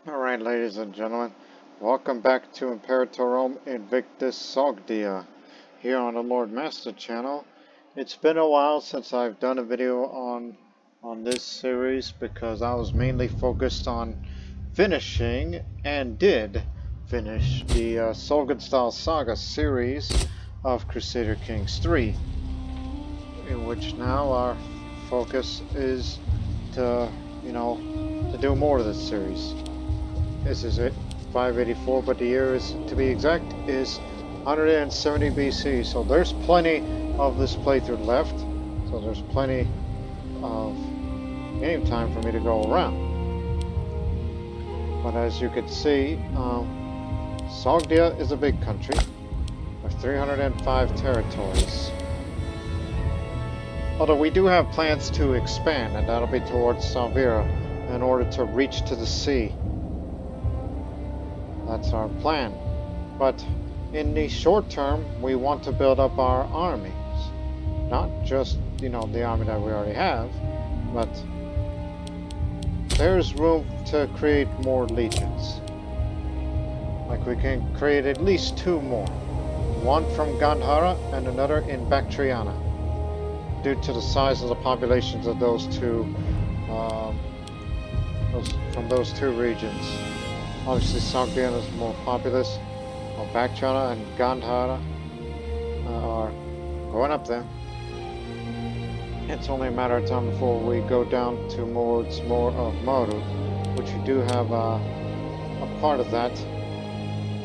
Alright, ladies and gentlemen, welcome back to Imperator Invictus Sogdia here on the Lord Master channel. It's been a while since I've done a video on this series because I was mainly focused on finishing and did finish the Solgenstall Saga series of Crusader Kings 3, in which now our focus is to, to do more of this series. This is it, 584, but the year is, to be exact, is 170 BC. So there's plenty of this playthrough left. So there's plenty of game time for me to go around. But as you can see, Sogdia is a big country with 305 territories. Although we do have plans to expand, and that'll be towards Salvira in order to reach to the sea. That's our plan. But in the short term, we want to build up our armies. Not just, the army that we already have, but there's room to create more legions. Like we can create at least 2 more. One from Gandhara and another in Bactriana. Due to the size of the populations of those two, from those 2 regions. Obviously, Sogdia is more populous, while Bactriana and Gandhara are going up there. It's only a matter of time before we go down towards more of Moru, which we do have a part of that.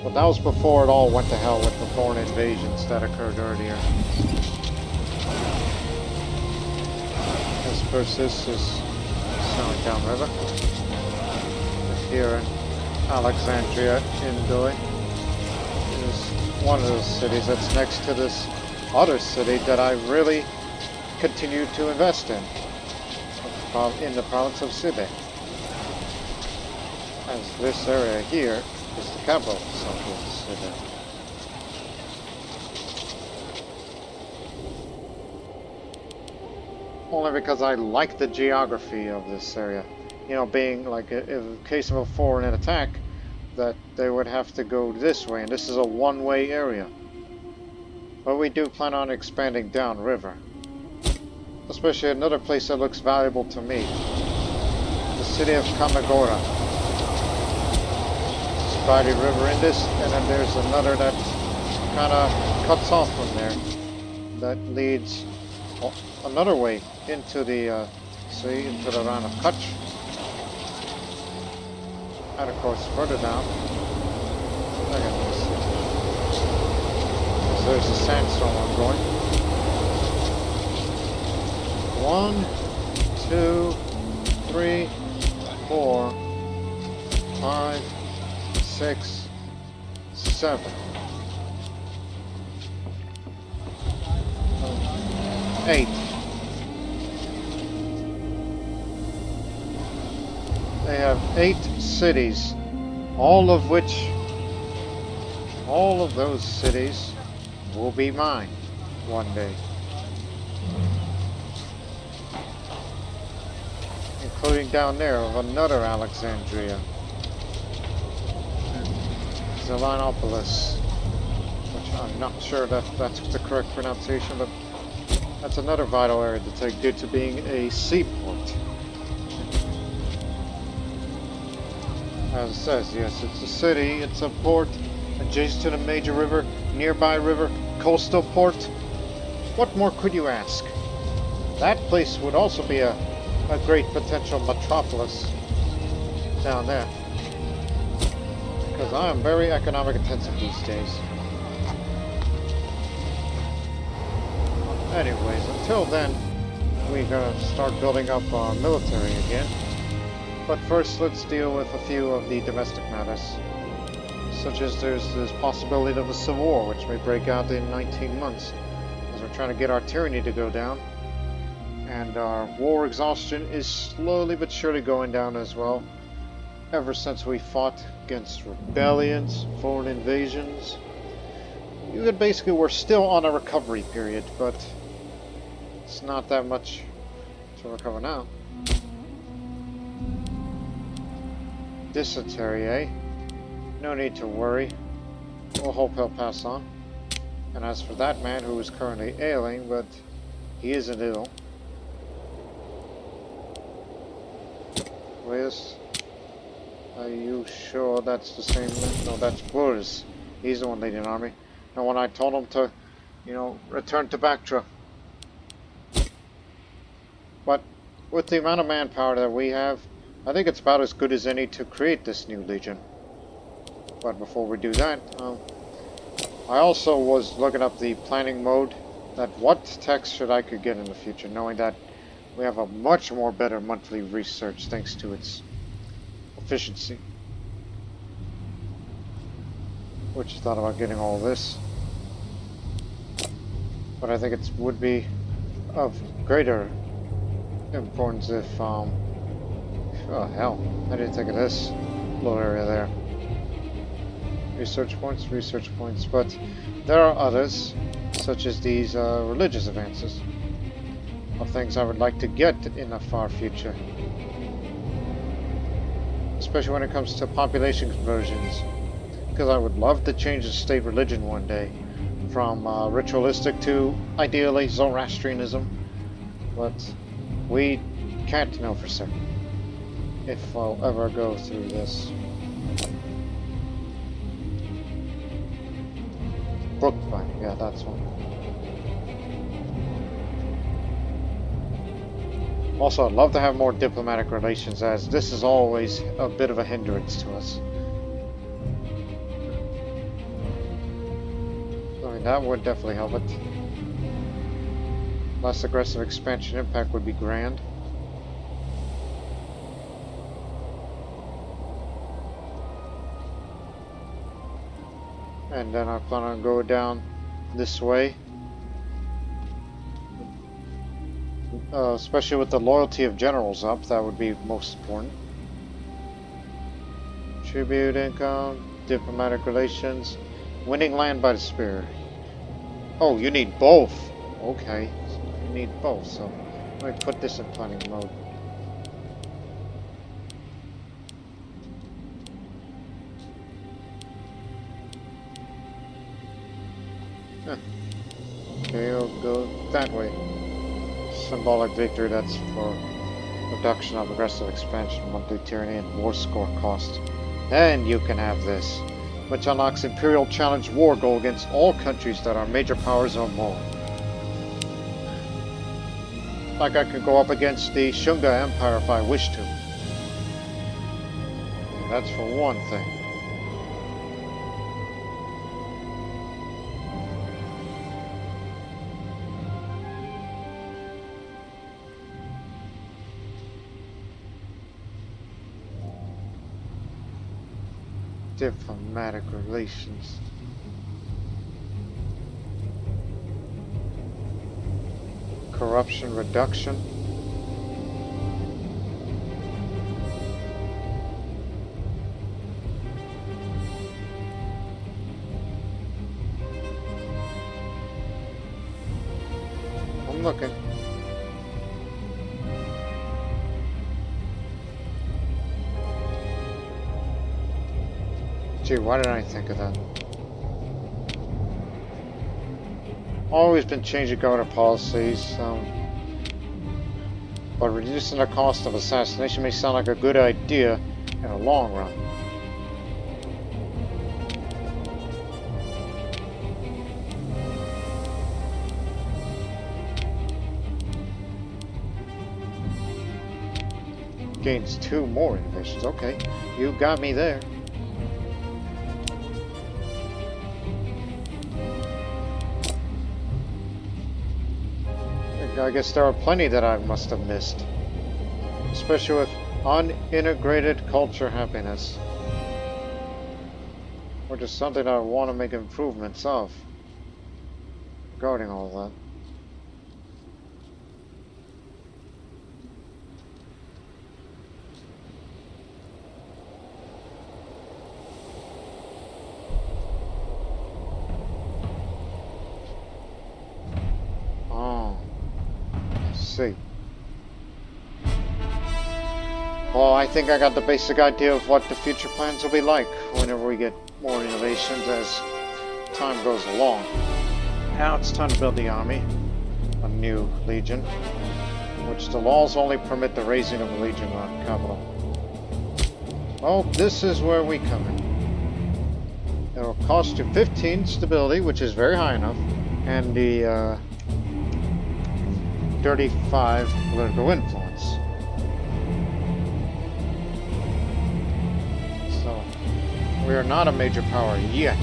But that was before it all went to hell with the foreign invasions that occurred earlier. I suppose this is Sailing Downriver. Here in Alexandria, Indoi, is one of those cities that's next to this other city that I really continue to invest in the province of Sibe. As this area here is the capital of Sibe. Only because I like the geography of this area. Being like in case of a foreign attack, that they would have to go this way, and this is a one-way area. But we do plan on expanding downriver. Especially another place that looks valuable to me. The city of Kamagora. Spidey River Indus, and then there's another that kind of cuts off from there. That leads another way into the sea, into the Rana of Kutch. And of course, further down, look at this. So there's a sandstorm ongoing. 1, 2, 3, 4, 5, 6, 7, 8. They have 8 cities, all of those cities will be mine one day. Including down there of another Alexandria. Zelanopolis, which I'm not sure that's the correct pronunciation, but that's another vital area to take due to being a seaport. As it says, yes, it's a city, it's a port, adjacent to the major river, nearby river, coastal port. What more could you ask? That place would also be a great potential metropolis down there. Because I am very economic intensive these days. Anyways, until then, we're gonna start building up our military again. But first, let's deal with a few of the domestic matters, such as there's this possibility of a civil war, which may break out in 19 months, as we're trying to get our tyranny to go down, and our war exhaustion is slowly but surely going down as well, ever since we fought against rebellions, foreign invasions. We're still on a recovery period, but it's not that much to recover now. Dysentery, eh? No need to worry. We'll hope he'll pass on. And as for that man who is currently ailing, but he isn't ill. Liz, are you sure that's the same man? No, that's Buzz. He's the one leading an army. And when I told him to, you know, return to Bactra. But with the amount of manpower that we have, I think it's about as good as any to create this new legion. But before we do that, I also was looking up the planning mode, that what text should I could get in the future, knowing that we have a much more better monthly research thanks to its efficiency. Which thought about getting all this. But I think it would be of greater importance if, oh hell, I didn't think of this little area there. Research points, but there are others, such as these religious advances, of things I would like to get in the far future. Especially when it comes to population conversions, because I would love to change the state religion one day, from ritualistic to, ideally, Zoroastrianism, but we can't know for certain if I'll ever go through this. Bookbinding, yeah, that's one. Also, I'd love to have more diplomatic relations, as this is always a bit of a hindrance to us. I mean, that would definitely help it. Less aggressive expansion impact would be grand. And then I plan on going down this way. Especially with the loyalty of generals up, that would be most important. Tribute income, diplomatic relations, winning land by the spear. Oh, you need both. Okay, so you need both. So let me put this in planning mode. Okay, I'll go that way. Symbolic victory, that's for reduction of aggressive expansion, monthly tyranny, and war score cost. And you can have this, which unlocks Imperial Challenge War goal against all countries that are major powers or more. Like I could go up against the Shunga Empire if I wish to. And that's for one thing. Diplomatic relations. Corruption reduction. I'm looking. Gee, why didn't I think of that? Always been changing government policies, but reducing the cost of assassination may sound like a good idea in the long run. Gains 2 more innovations. Okay, you got me there. I guess there are plenty that I must have missed. Especially with unintegrated culture happiness. Which is something I want to make improvements of. Regarding all that. See. Well, I think I got the basic idea of what the future plans will be like whenever we get more innovations as time goes along. Now it's time to build the army, a new legion, which the laws only permit the raising of a legion on capital. Well, this is where we come in. It'll cost you 15 stability, which is very high enough, and the 35 political influence. So, we are not a major power yet,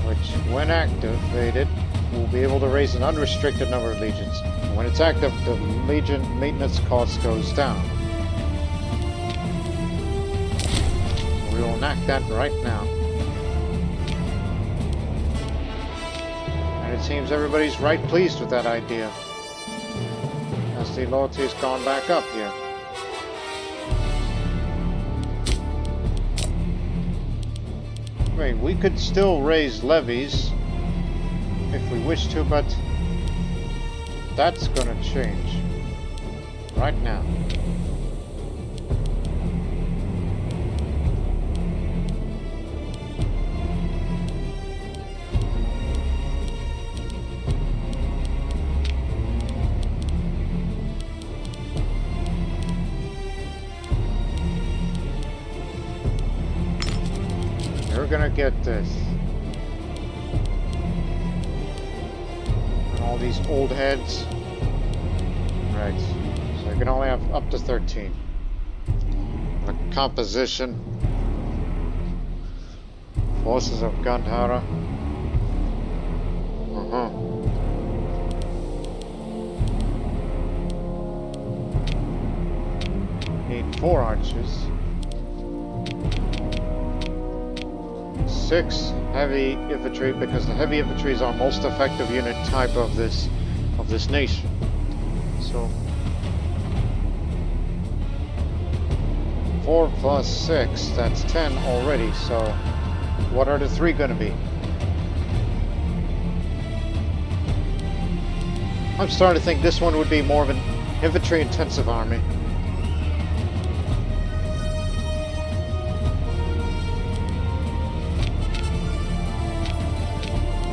which, when activated, will be able to raise an unrestricted number of legions. And when it's active, the legion maintenance cost goes down. We will enact that right now. And it seems everybody's right pleased with that idea, as the loyalty has gone back up here. I mean, we could still raise levies if we wish to, but that's going to change right now. We're gonna get this. And all these old heads. Right. So you can only have up to 13. The composition. Forces of Gandhara. Need 4 archers. 6 heavy infantry, because the heavy infantry is our most effective unit type of this nation. So 4 plus 6, that's 10 already. So what are the 3 going to be? I'm starting to think this one would be more of an infantry intensive army.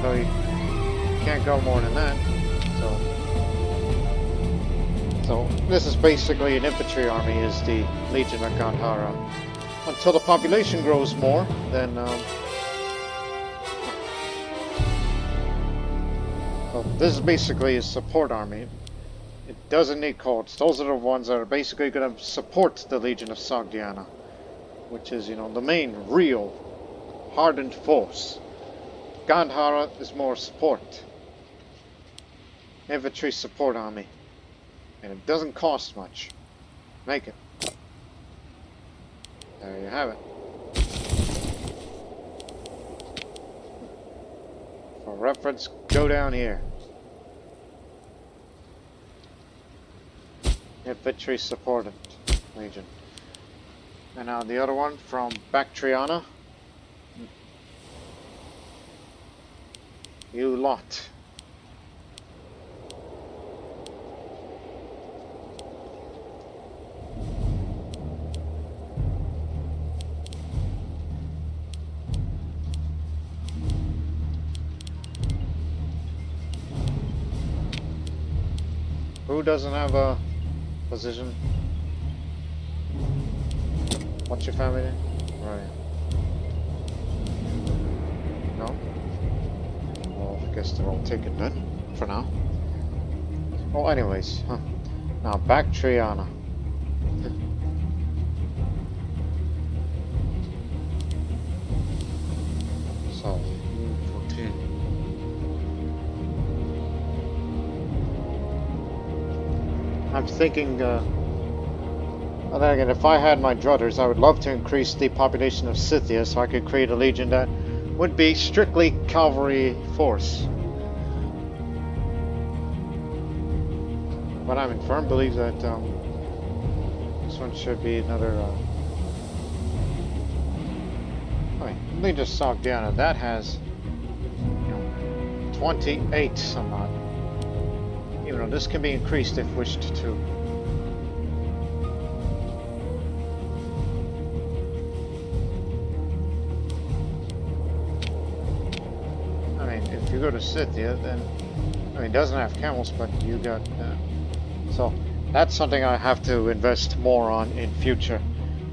So you can't go more than that. So this is basically an infantry army, is the Legion of Gandhara. Until the population grows more, then well, this is basically a support army. It doesn't need courts. Those are the ones that are basically going to support the Legion of Sogdia, which is, you know, the main real hardened force. Gandhara is more support. Infantry support army. And it doesn't cost much. Make it. There you have it. For reference, go down here. Infantry supported legion. And now the other one from Bactriana. You lot. Who doesn't have a position? What's your family name? Right. No? Well, I guess they're all taken then, for now. Well, anyways, now, Bactriana. So, 14. I'm thinking, well, then again, if I had my druthers, I would love to increase the population of Scythia so I could create a legion that would be strictly cavalry force. But I'm in firm belief that this one should be another. Legion of Sogdia, that has, you know, 28 some odd. Even though this can be increased if wished to. go to Scythia, then I mean, it doesn't have camels, but you got so that's something I have to invest more on in future.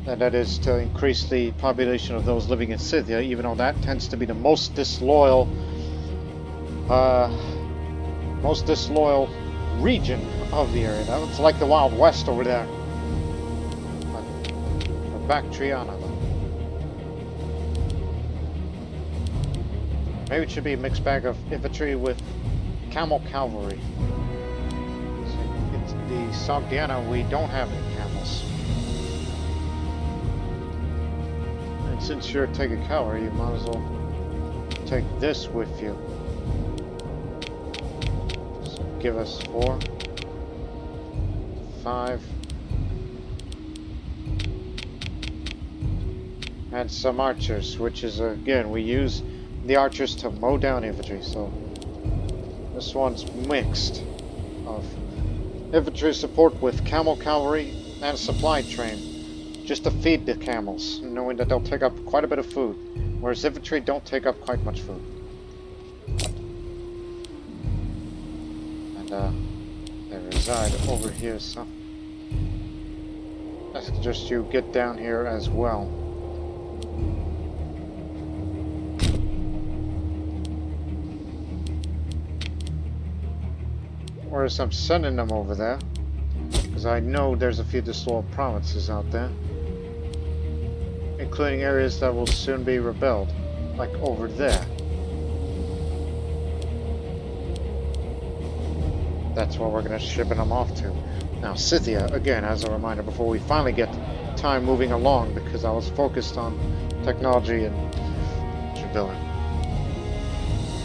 And that is to increase the population of those living in Scythia, even though that tends to be the most disloyal region of the area. It's like the Wild West over there. For Bactriana. Maybe it should be a mixed bag of infantry with camel cavalry. It's the Sogdiana, we don't have any camels. And since you're taking cavalry, you might as well take this with you. So give us 4, 5, and some archers, which is again, we use the archers to mow down infantry, so this one's mixed of infantry support with camel cavalry and supply train, just to feed the camels, knowing that they'll take up quite a bit of food, whereas infantry don't take up quite much food. And they reside over here, so I suggest you get down here as well. Whereas I'm sending them over there, because I know there's a few disloyal provinces out there, including areas that will soon be rebelled, like over there. That's where we're going to shipping them off to. Now Scythia, again, as a reminder, before we finally get time moving along, because I was focused on technology and building.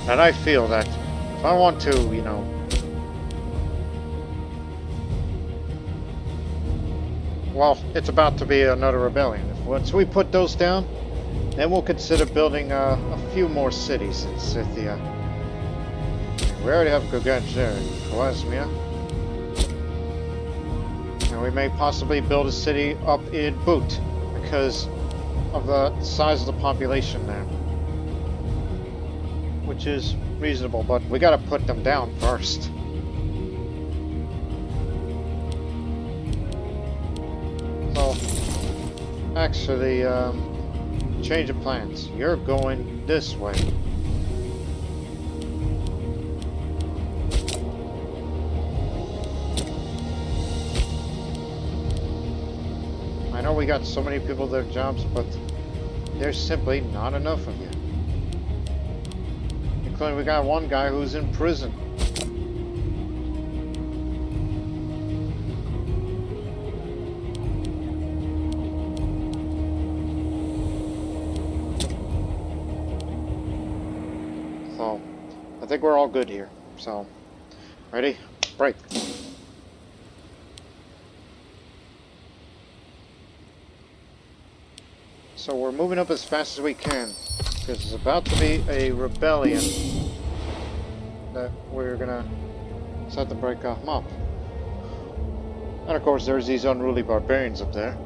And I feel that if I want to, you know, well, it's about to be another rebellion. Once we put those down, then we'll consider building a few more cities in Scythia. We already have Gogaj there in Khwarezmia. And we may possibly build a city up in Boot because of the size of the population there. Which is reasonable, but we gotta put them down first. Actually, change of plans. You're going this way. I know we got so many people their jobs, but there's simply not enough of you. Including we got one guy who's in prison. I think we're all good here. So, ready? Break. So we're moving up as fast as we can because it's about to be a rebellion that we're gonna set to break them up. And of course there's these unruly barbarians up there.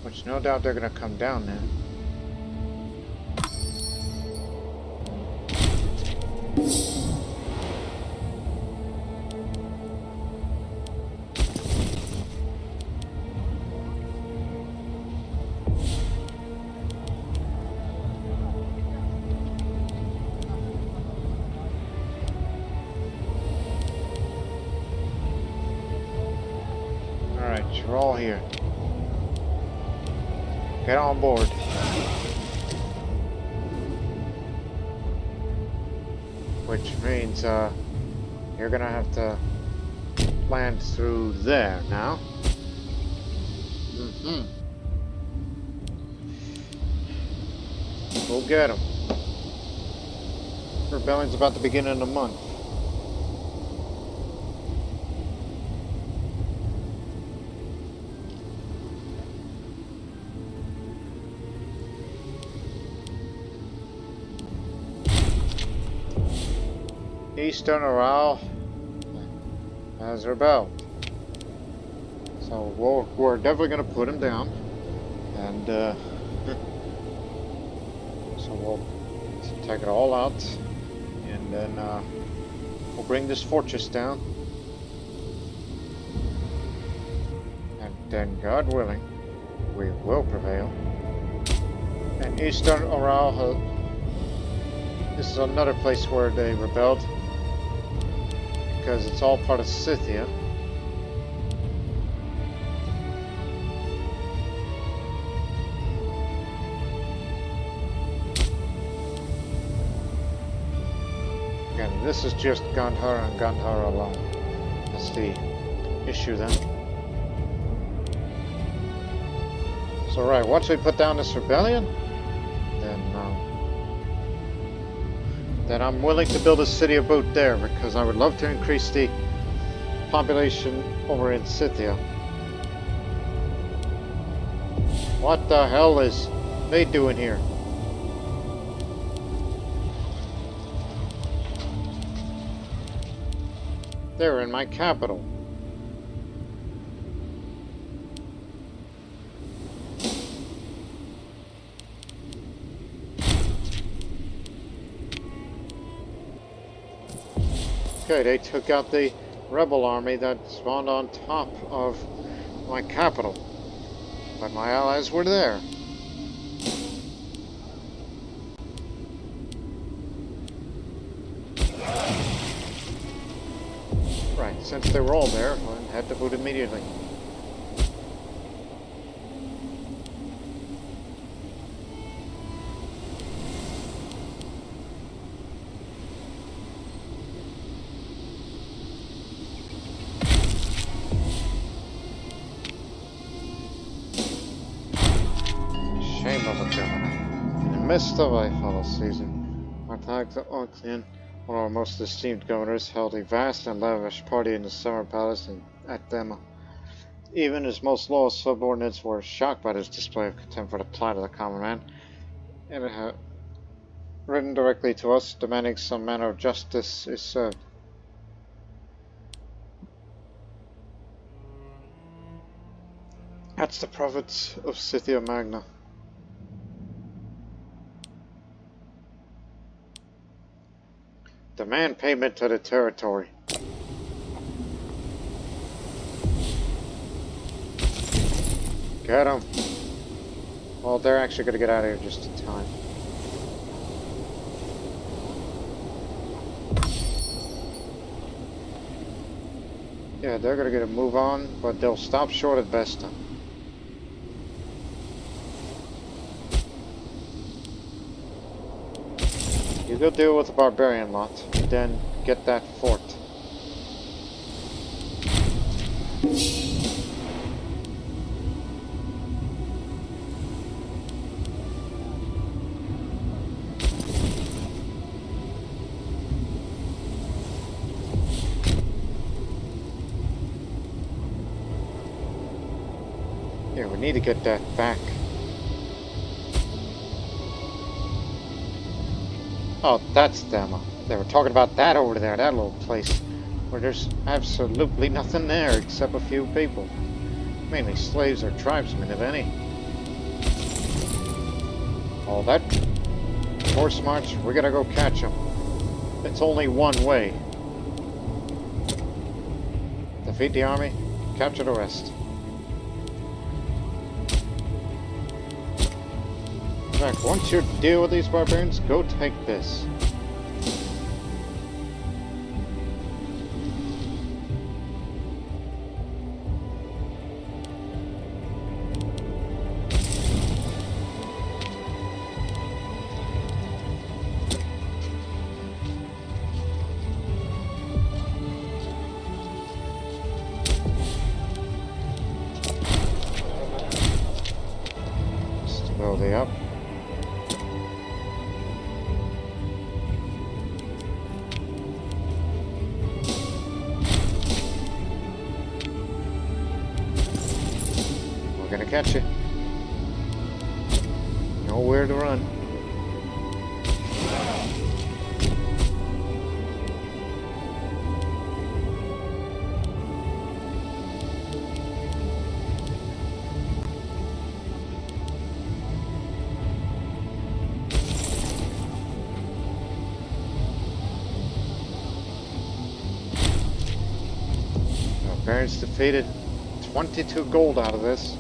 Which no doubt they're gonna come down now. Alright, you're all here. Get on board. Which means you're gonna have to land through there now. Go get them. Rebellion's about to begin in a month. Eastern Overhaul has rebelled. So we're definitely going to put him down. And we'll take it all out, and then we'll bring this fortress down, and then, God willing, we will prevail. And Eastern Overhaul, this is another place where they rebelled, because it's all part of Scythia. Again, this is just Gandhara and Gandhara alone. That's the issue then. So right, once we put down this rebellion, then I'm willing to build a city of boot there, because I would love to increase the population over in Scythia. What the hell is they doing here? They're in my capital. Okay, they took out the rebel army that spawned on top of my capital. But my allies were there. Right, since they were all there, I had to boot immediately. Shame of a governor. In the midst of a follow season, Artax Oxian, one of our most esteemed governors, held a vast and lavish party in the summer palace at Thema. Even his most loyal subordinates were shocked by this display of contempt for the plight of the common man, and it had written directly to us, demanding some manner of justice is served. That's the province of Scythia Magna. Demand payment to the territory. Get them. Well, they're actually going to get out of here just in time. Yeah, they're going to get a move on, but they'll stop short at Vesta. You go deal with the barbarian lot, and then get that fort. Yeah, we need to get that back. Oh, that's them. They were talking about that over there, that little place, where there's absolutely nothing there except a few people. Mainly slaves or tribesmen, if any. All that horse march, we gotta go catch them. It's only one way. Defeat the army, capture the rest. In fact, once you deal with these barbarians, go take this. Stability up. Gonna catch you. Nowhere to run. Barbarians defeated. 22 gold out of this.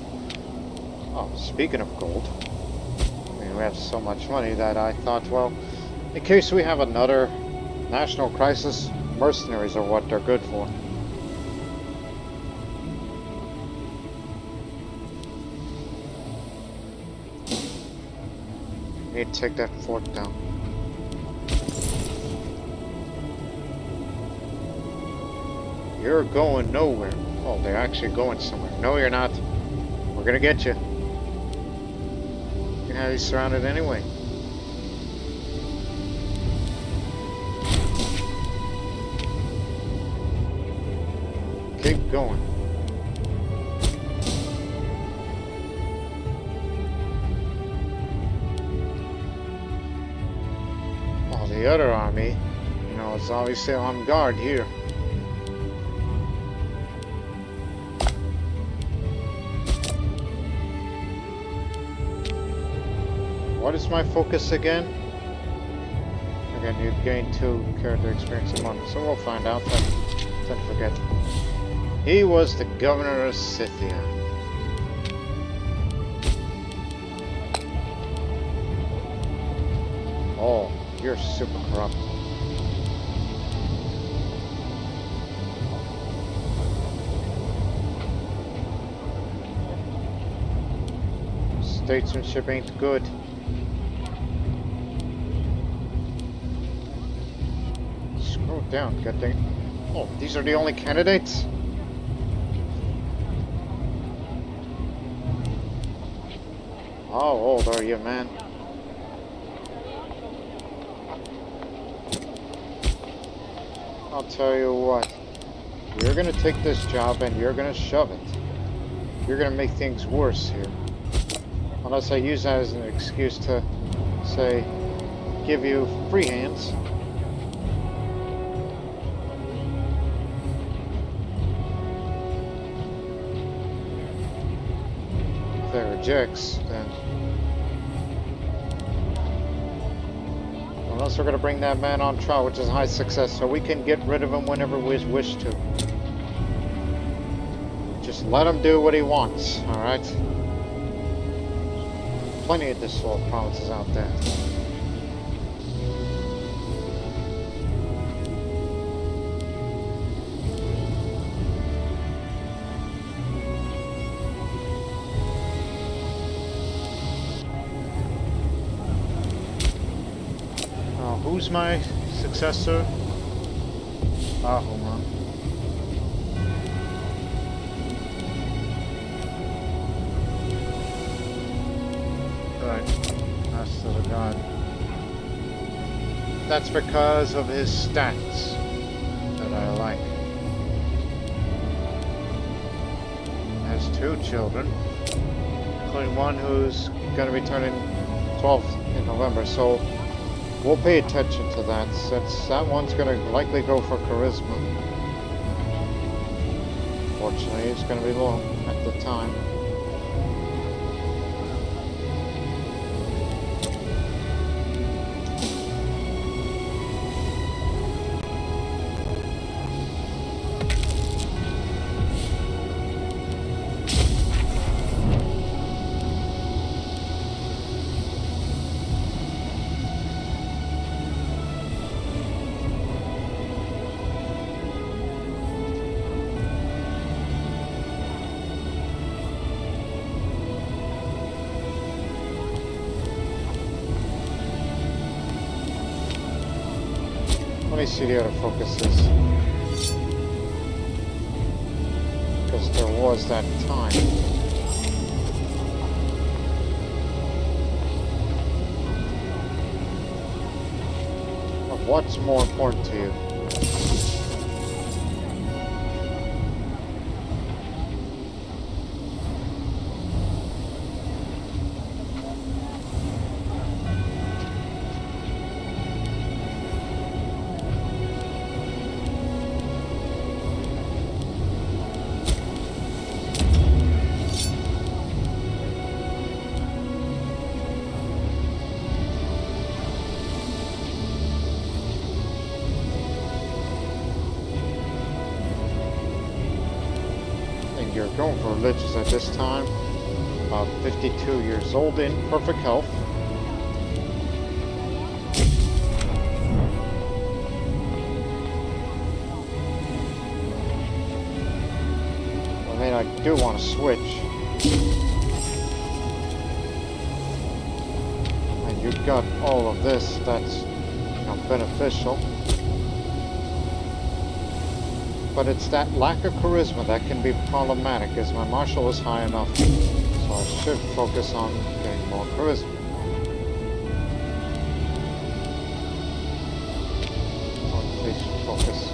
Oh, speaking of gold, I mean, we have so much money that I thought, well, in case we have another national crisis, mercenaries are what they're good for. Need to take that fort down. You're going nowhere. Oh, they're actually going somewhere. No, you're not. We're gonna get you. You're gonna be surrounded anyway. Keep going. Oh, the other army, you know, is obviously on guard here. What is my focus again? Again, you gain 2 character experience a month, so we'll find out. Don't forget. He was the governor of Scythia. Oh, you're super corrupt. Statesmanship ain't good. Scroll down, good thing. Oh, these are the only candidates? How old are you, man? I'll tell you what. You're gonna take this job and you're gonna shove it. You're gonna make things worse here. Unless I use that as an excuse to, say, give you free hands. If that rejects, then... Unless we're going to bring that man on trial, which is a high success, so we can get rid of him whenever we wish to. Just let him do what he wants, alright? Plenty of dissolved provinces out there. Who's my successor? Overhaul. Right, Master of the God. That's because of his stats that I like. Has 2 children, including one who's going to be turning 12 in November, so we'll pay attention to that, since that one's going to likely go for charisma. Fortunately, it's going to be low at the time. Let me see the other focuses. Because there was that time. But what's more important to you? Going for religious at this time. About 52 years old, in perfect health. I mean, I do want to switch. And you've got all of this that's, you know, beneficial. But it's that lack of charisma that can be problematic, as my martial is high enough. So I should focus on getting more charisma. Conflation focus.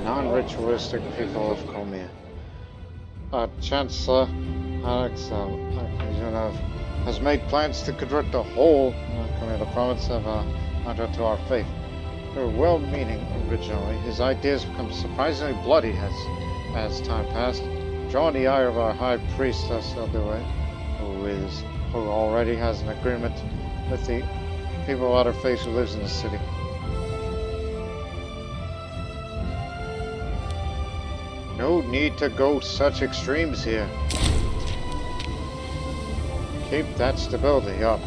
Non-ritualistic people of Comia. Chancellor Alex has made plans to convert the whole Comia province of under to our faith. They were well-meaning originally. His ideas become surprisingly bloody as time passed, drawing the ire of our high priestess Sogdia, who already has an agreement with the people of other faiths who lives in the city. No need to go such extremes here. Keep that stability up.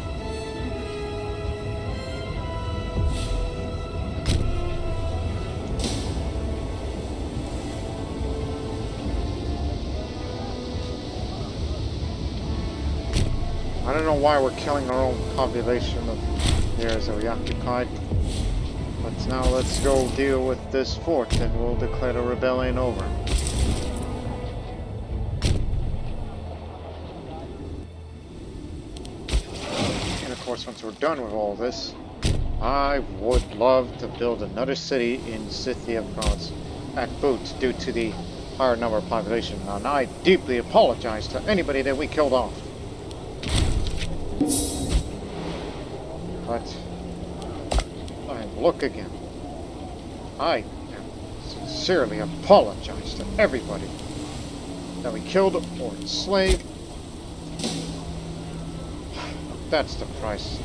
I don't know why we're killing our own population of the areas that we occupied. But now let's go deal with this fort and we'll declare the rebellion over. And of course, once we're done with all this, I would love to build another city in Scythia province at boot due to the higher number of population. And I deeply apologize to anybody that we killed off. But look again. I sincerely apologize to everybody that we killed or enslaved. That's the price.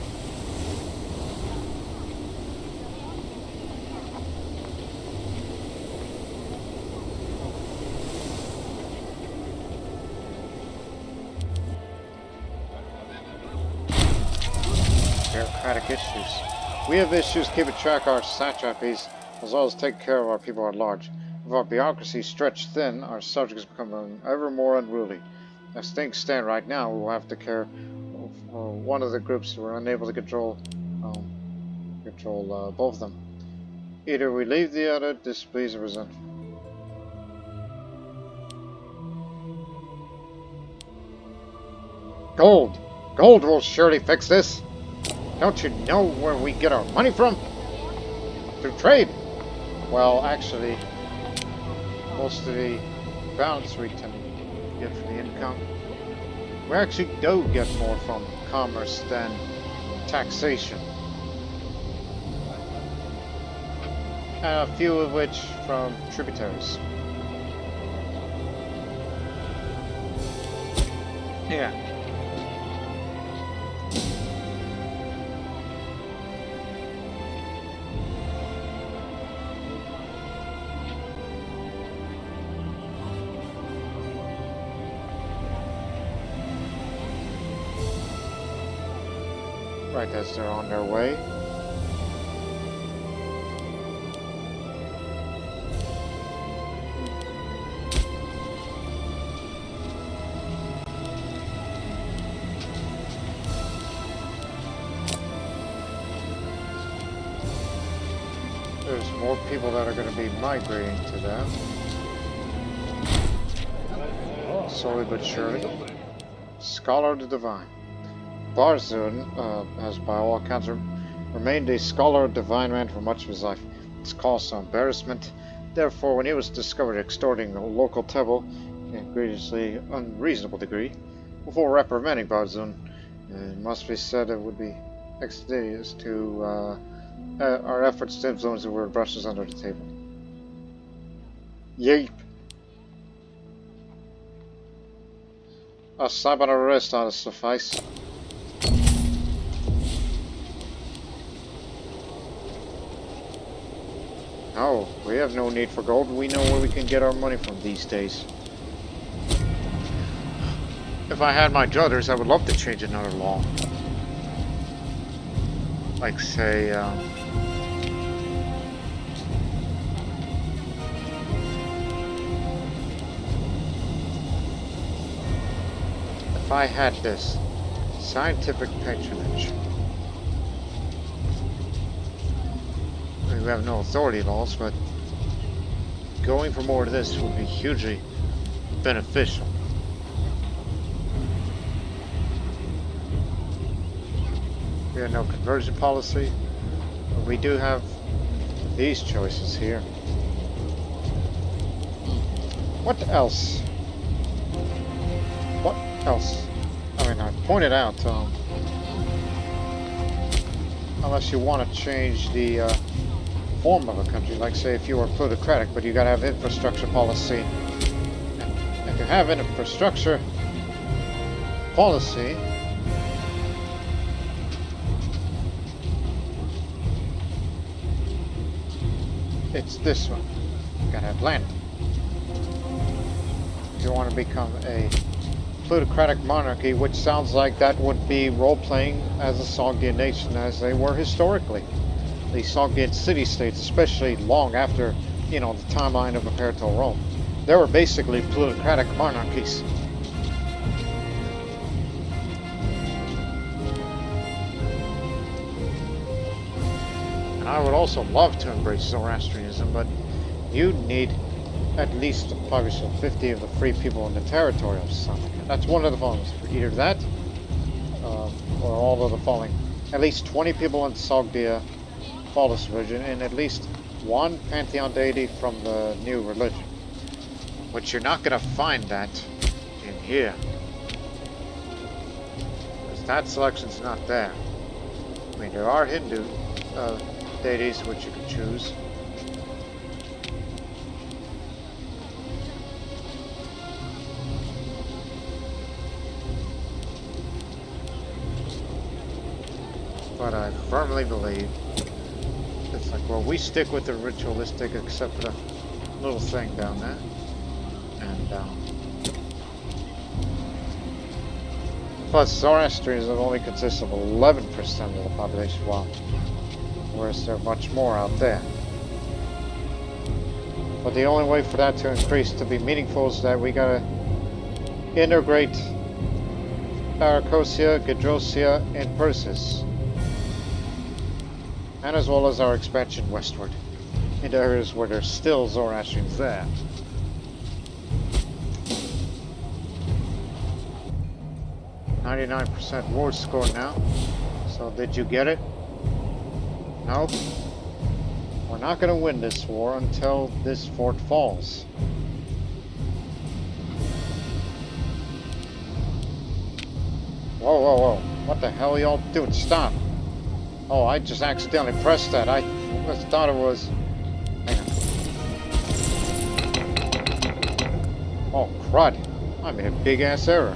Bureaucratic issues. We have issues keeping track of our satrapies, as well as take care of our people at large. With our bureaucracy stretched thin, our subjects become ever more unruly. As things stand right now, we will have to care for one of the groups who are unable to control both of them. Either we leave the other, displeased or resentful. Gold! Gold will surely fix this! Don't you know where we get our money from? Through trade. Well, actually, most of the balance we tend to get from the income, we actually do get more from commerce than taxation. And a few of which from tributaries. Yeah. Right as they're on their way. there's more people that are going to be migrating to that. Slowly but surely. Scholar of the Divine. Barzun has by all accounts remained a scholar of divine man for much of his life. It's caused some embarrassment. Therefore, when he was discovered extorting a local temple in a grievously unreasonable degree, before reprimanding Barzun, it must be said it would be expeditious to our efforts to influence the word brushes under the table. Yeep. A slap on the wrist ought to suffice. No, we have no need for gold. We know where we can get our money from these days. If I had my druthers, I would love to change another law. Like, say, if I had this scientific patronage. We have no authority laws, but going for more of this would be hugely beneficial. We have no conversion policy, but we do have these choices here. What else? What else? I mean, I pointed out, unless you want to change the form of a country, like say if you were plutocratic, but you gotta have infrastructure policy. And to have an infrastructure policy, it's this one. You gotta have land. If you want to become a plutocratic monarchy, which sounds like that would be role-playing as a Sogdian nation as they were historically. The Sogdian city-states, especially long after, you know, the timeline of Imperator Rome. They were basically plutocratic monarchies. And I would also love to embrace Zoroastrianism, but you'd need at least a population of 50 of the free people in the territory of something. That's one of the followings. Either that, or all of the following. At least 20 people in Sogdia follow this religion, and at least one pantheon deity from the new religion. But you're not going to find that in here. Because that selection's not there. I mean, there are Hindu deities which you can choose. But I firmly believe it's like, well, we stick with the ritualistic except for the little thing down there. And, plus, Zoroastrianism only consists of 11% of the population, whereas there are much more out there. But the only way for that to increase to be meaningful is that we gotta integrate Aracosia, Gedrosia, and Persis. And as well as our expansion westward into areas where there's still Zoroastrians there. .99% war score now. So did you get it? Nope. We're not going to win this war until this fort falls. Whoa, whoa, whoa. What the hell are y'all doing? Stop. Oh, I just accidentally pressed that. I thought it was... Hang on. Oh, crud. I made a big-ass error.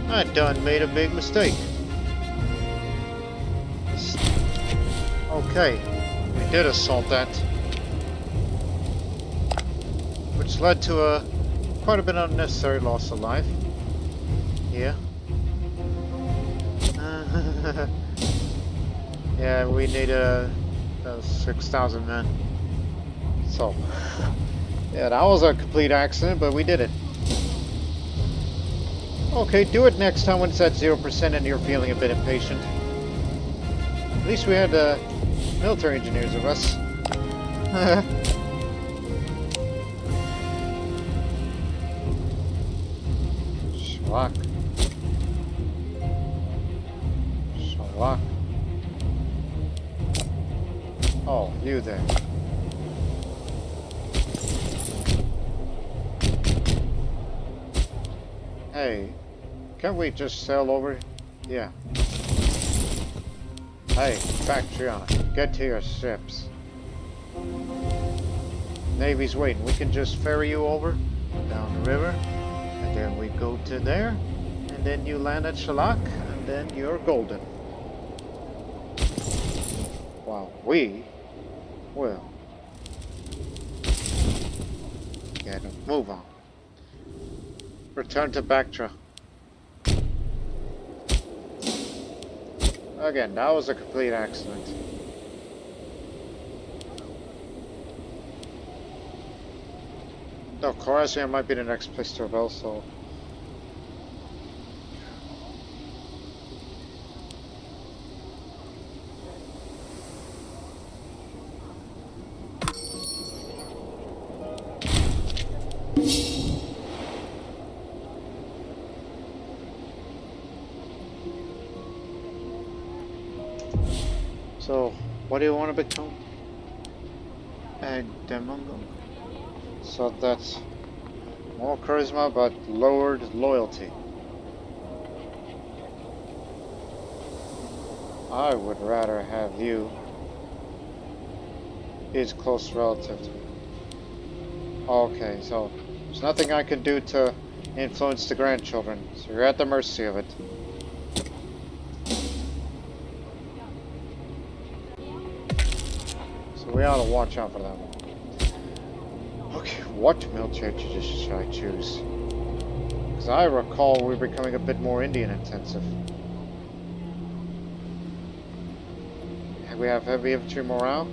I done made a big mistake. Okay, we did assault that. Which led to quite a bit of unnecessary loss of life. Yeah. Yeah, we need 6,000 men. So, yeah, that was a complete accident, but we did it. Okay, do it next time when it's at 0% and you're feeling a bit impatient. At least we had military engineers of us. Schlock. Schlock. Oh, you there. Hey, can't we just sail over? Yeah. Hey, Bactrian, get to your ships. Navy's waiting. We can just ferry you over down the river, and then we go to there, and then you land at Shalak, and then you're golden. While we will get a move on. Return to Bactra. Again, that was a complete accident. No, Khorasan might be the next place to rebel, so... So, what do you want to become? A Demongo. So that's more charisma but lowered loyalty. I would rather have you. He's close relative to me. Okay, so there's nothing I can do to influence the grandchildren, so you're at the mercy of it. We ought to watch out for that one. Okay, what military tradition should I choose? Because I recall we're becoming a bit more Indian intensive. We have heavy infantry morale.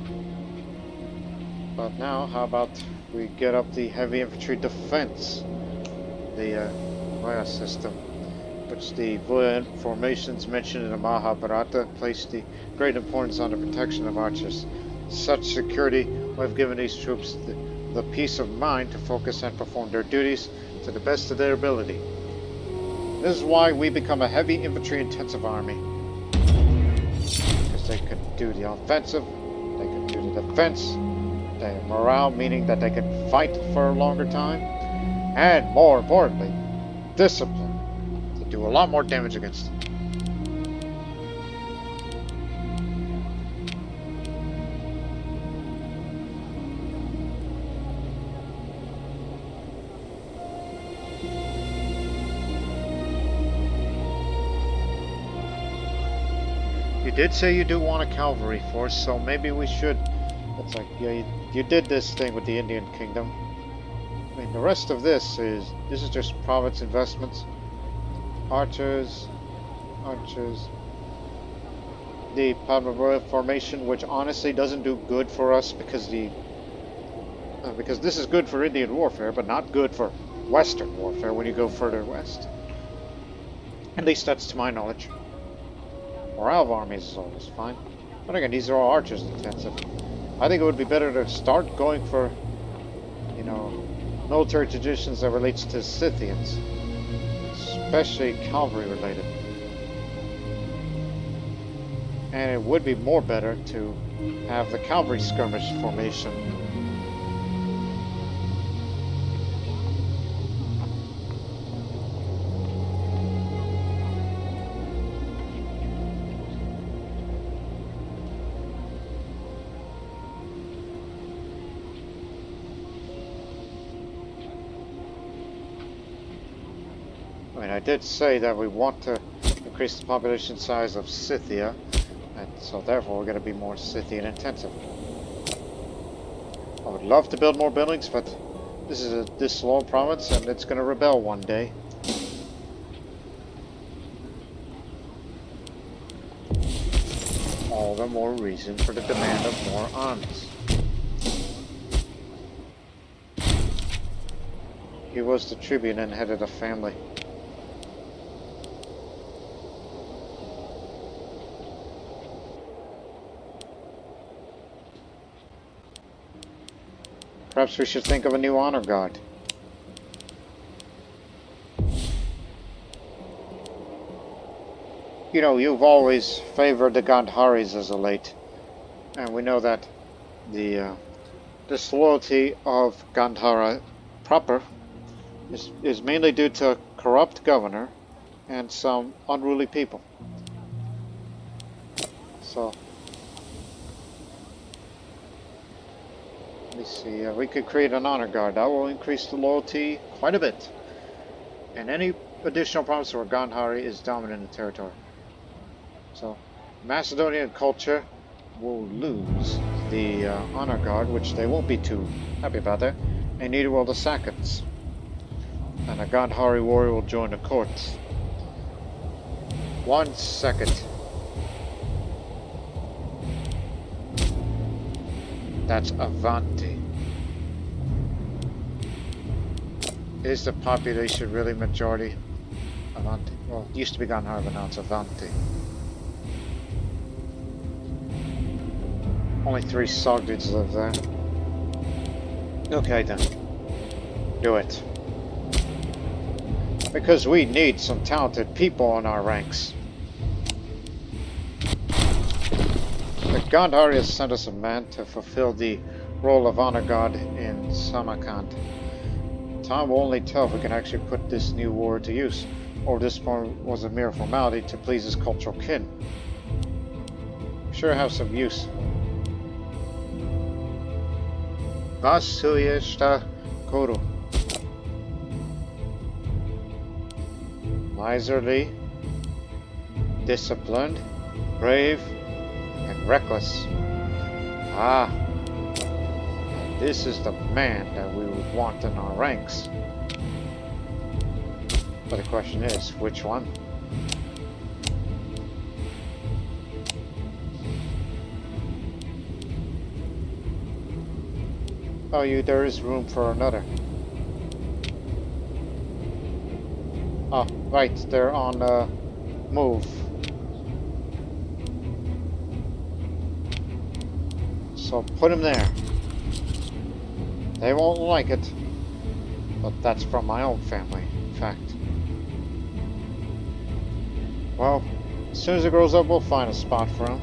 But now, how about we get up the heavy infantry defense? The Vaya system, which the Vaya formations mentioned in the Mahabharata place the great importance on the protection of archers. Such security will have given these troops the peace of mind to focus and perform their duties to the best of their ability. This is why we become a heavy infantry intensive army. Because they can do the offensive, they can do the defense, they have morale, meaning that they can fight for a longer time, and more importantly, discipline. They do a lot more damage against them. You did say you do want a cavalry force, so maybe we should. It's like, yeah, you did this thing with the Indian Kingdom. I mean, the rest of this is just province investments. Archers. The Padma formation, which honestly doesn't do good for us because because this is good for Indian warfare, but not good for Western warfare when you go further west. At least that's to my knowledge. Morale of armies is always fine. But again, these are all archers intensive. I think it would be better to start going for, you know, military traditions that relates to Scythians. Especially cavalry related. And it would be more better to have the cavalry skirmish formation. I mean, I did say that we want to increase the population size of Scythia, and so therefore we're going to be more Scythian intensive. I would love to build more buildings, but this is this small province and it's going to rebel one day. All the more reason for the demand of more armies. He was the tribune and headed a family. perhaps we should think of a new honor guard. You know, you've always favored the Gandharis as of late, and we know that the disloyalty of Gandhara proper is mainly due to a corrupt governor and some unruly people. So, let me see, we could create an honor guard. That will increase the loyalty quite a bit. And any additional province where Gandhari is dominant in the territory. So, Macedonian culture will lose the honor guard, which they won't be too happy about that, and neither will the Saccans. And a Gandhari warrior will join the court. 1 second. That's Avanti. Is the population really majority Avanti? Well, it used to be Gandhara, but now it's Avanti. Only 3 Sogdians live there. Okay then. Do it. Because we need some talented people in our ranks. The Gandhari has sent us a man to fulfill the role of honor guard in Samarkand. Time will only tell if we can actually put this new warrior to use, or this one was a mere formality to please his cultural kin. Sure have some use. Vasuyeshta Kuru. Miserly, disciplined, brave, and reckless. Ah, this is the man that we would want in our ranks. But the question is, which one? Oh, there is room for another. Oh, right, they're on move. So put him there. They won't like it, but that's from my own family, in fact. Well, as soon as it grows up, we'll find a spot for him.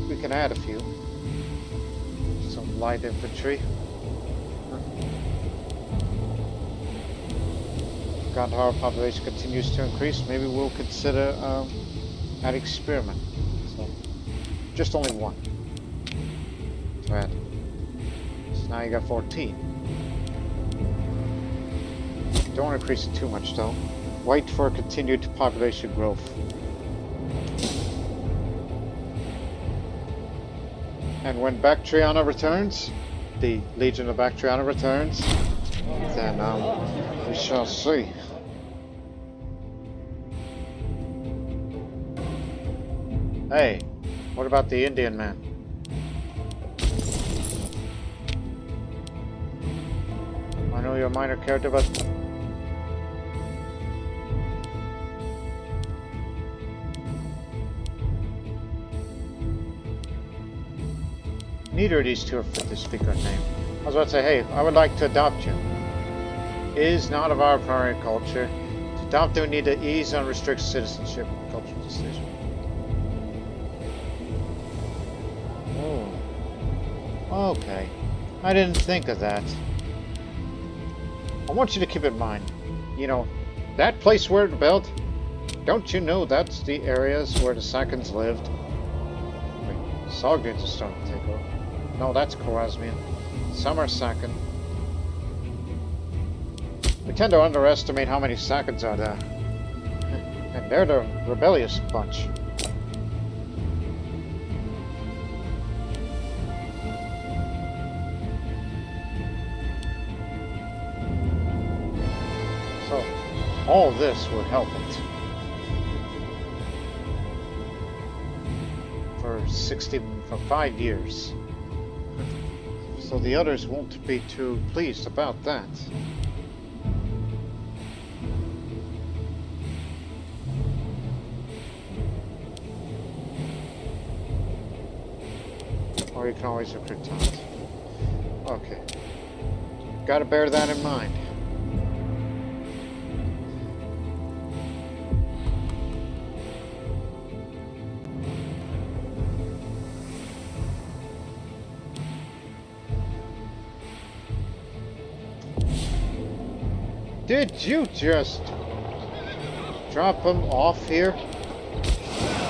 We can add a few. Some light infantry. Gandhara population continues to increase. Maybe we'll consider adding spearmen. So, just only 1 to add. So now you got 14. Don't increase it too much though. Wait for continued population growth. And when Bactriana returns, the Legion of Bactriana returns, then we shall see. Hey, what about the Indian man? I know you're a minor character, but neither of these two are fit to speak our name. I was about to say, hey, I would like to adopt you. It is not of our primary culture. To adopt them, we need to ease and restrict citizenship and cultural decision. Oh, okay. I didn't think of that. I want you to keep in mind, you know, that place where it built, don't you know that's the areas where the Saccans lived? Wait, Sogdians are starting to take over. No, that's Khwarezmian. Some are Saccan. We tend to underestimate how many Saccans are there. And they're the rebellious bunch. So, all this would help it. For 5 years. So the others won't be too pleased about that. Or you can always recruit talent. Okay. Gotta bear that in mind. Did you just drop him off here?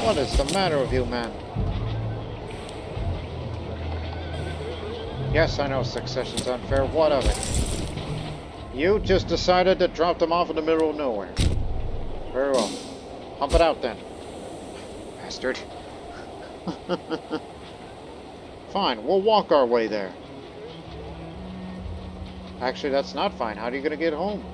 What is the matter with you, man? Yes, I know succession's unfair. What of it? You just decided to drop them off in the middle of nowhere. Very well. Pump it out then. Bastard. Fine, we'll walk our way there. Actually, that's not fine. How are you gonna get home?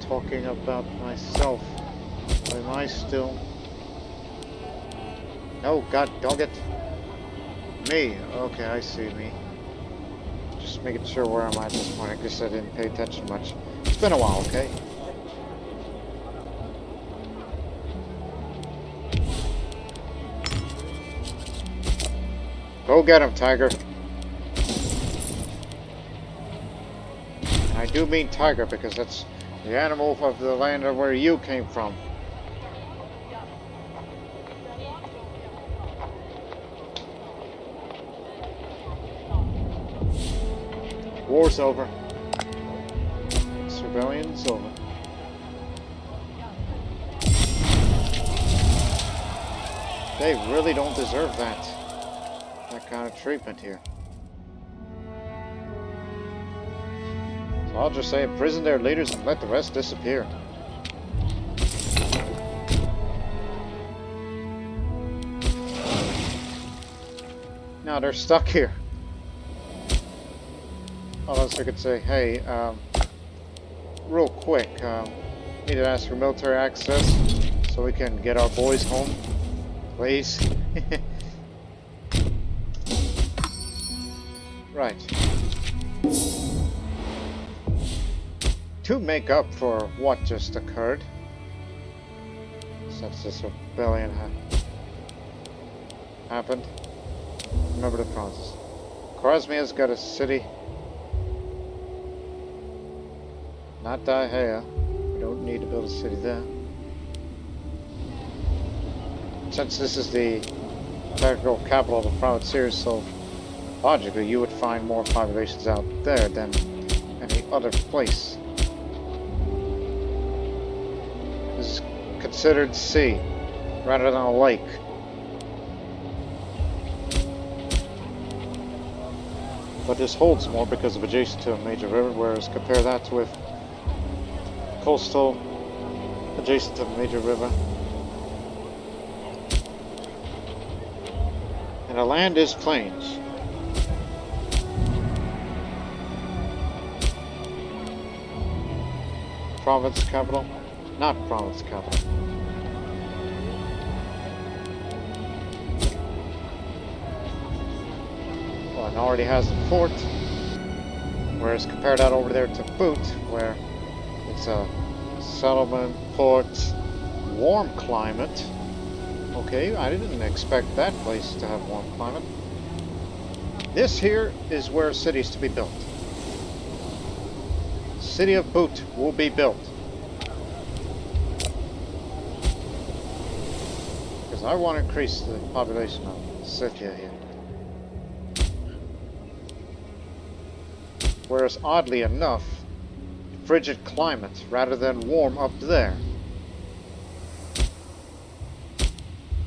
Talking about myself. Am I still? Oh God, dog it. Me. Okay, I see me. Just making sure where I'm at this point. I guess I didn't pay attention much. It's been a while, okay? Go get him, Tiger. And I do mean tiger because that's the animal of the land of where you came from. War's over. Rebellion's over. They really don't deserve that kind of treatment here. So I'll just say imprison their leaders and let the rest disappear. Now they're stuck here. Unless I could say, hey, real quick, need to ask for military access so we can get our boys home, please. Right. To make up for what just occurred, since this rebellion happened, remember the promises. Krasmia's got a city. Not Daihea. We don't need to build a city there. Since this is the technical capital of the province here, so logically you would find more populations out there than any other place. This is considered sea rather than a lake. But this holds more because of adjacent to a major river, whereas compare that with coastal adjacent to a major river. And the land is plains. Province capital? Not province capital. Well, it already has a fort. Whereas compare that over there to Boot, where it's a settlement, port, warm climate. Okay, I didn't expect that place to have warm climate. This here is where a city is to be built. City of Boot will be built. Because I want to increase the population of Sogdia here. Whereas oddly enough, frigid climate rather than warm up there.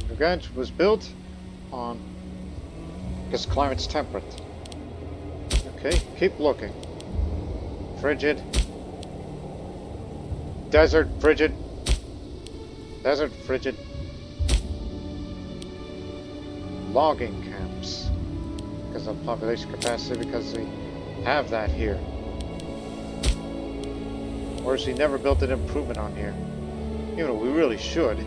Again, it was built on because climate's temperate. Okay, keep looking. Frigid. Desert, frigid. Desert, frigid. Logging camps. Because of population capacity, because we have that here. Whereas we never built an improvement on here. Even though we really should.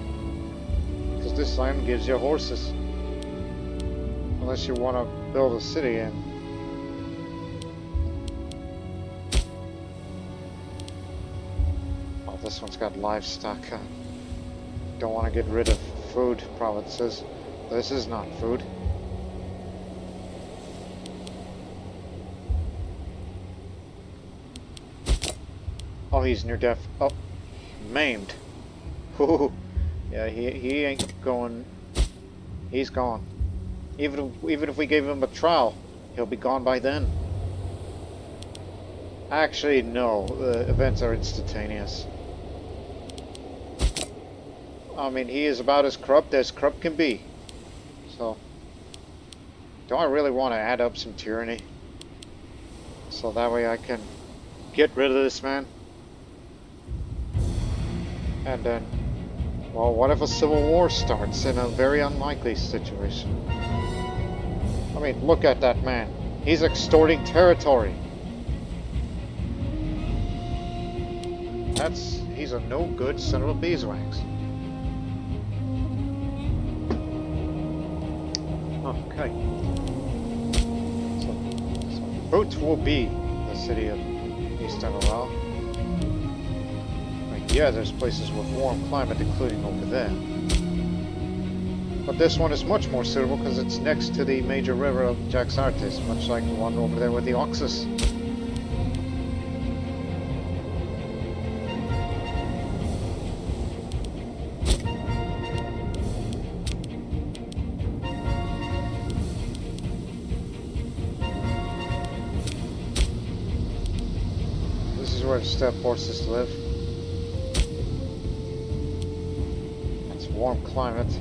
Because Because this land gives you horses. Unless you want to build a city in. Oh, this one's got livestock. Don't want to get rid of food provinces. This is not food. Oh, he's near death. Oh, maimed. Ooh. Yeah, he ain't going. He's gone. Even if we gave him a trial, he'll be gone by then. Actually, no. The events are instantaneous. I mean, he is about as corrupt can be. So, do I really want to add up some tyranny? So that way I can get rid of this man? And then, well, what if a civil war starts in a very unlikely situation? I mean, look at that man. He's extorting territory. He's a no good son of a beeswax. Okay. So Boot will be the city of East Overhaul. Yeah, there's places with warm climate, including over there. But this one is much more suitable because it's next to the major river of Jaxartes, much like the one over there with the Oxus. This is where the steppe horses live. Warm climate,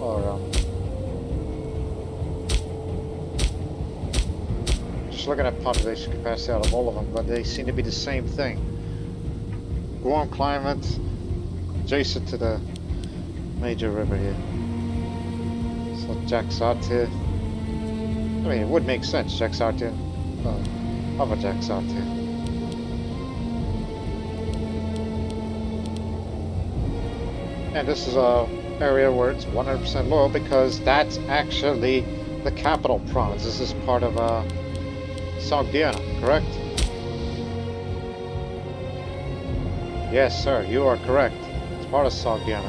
or just looking at population capacity out of all of them, but they seem to be the same thing. Warm climate, adjacent to the major river here. So Jaxartes, I mean, it would make sense, Jaxartes, of a Jaxartes. And this is a area where it's 100% loyal because that's actually the capital province. This is part of Sogdia, correct? Yes, sir, you are correct. It's part of Sogdia.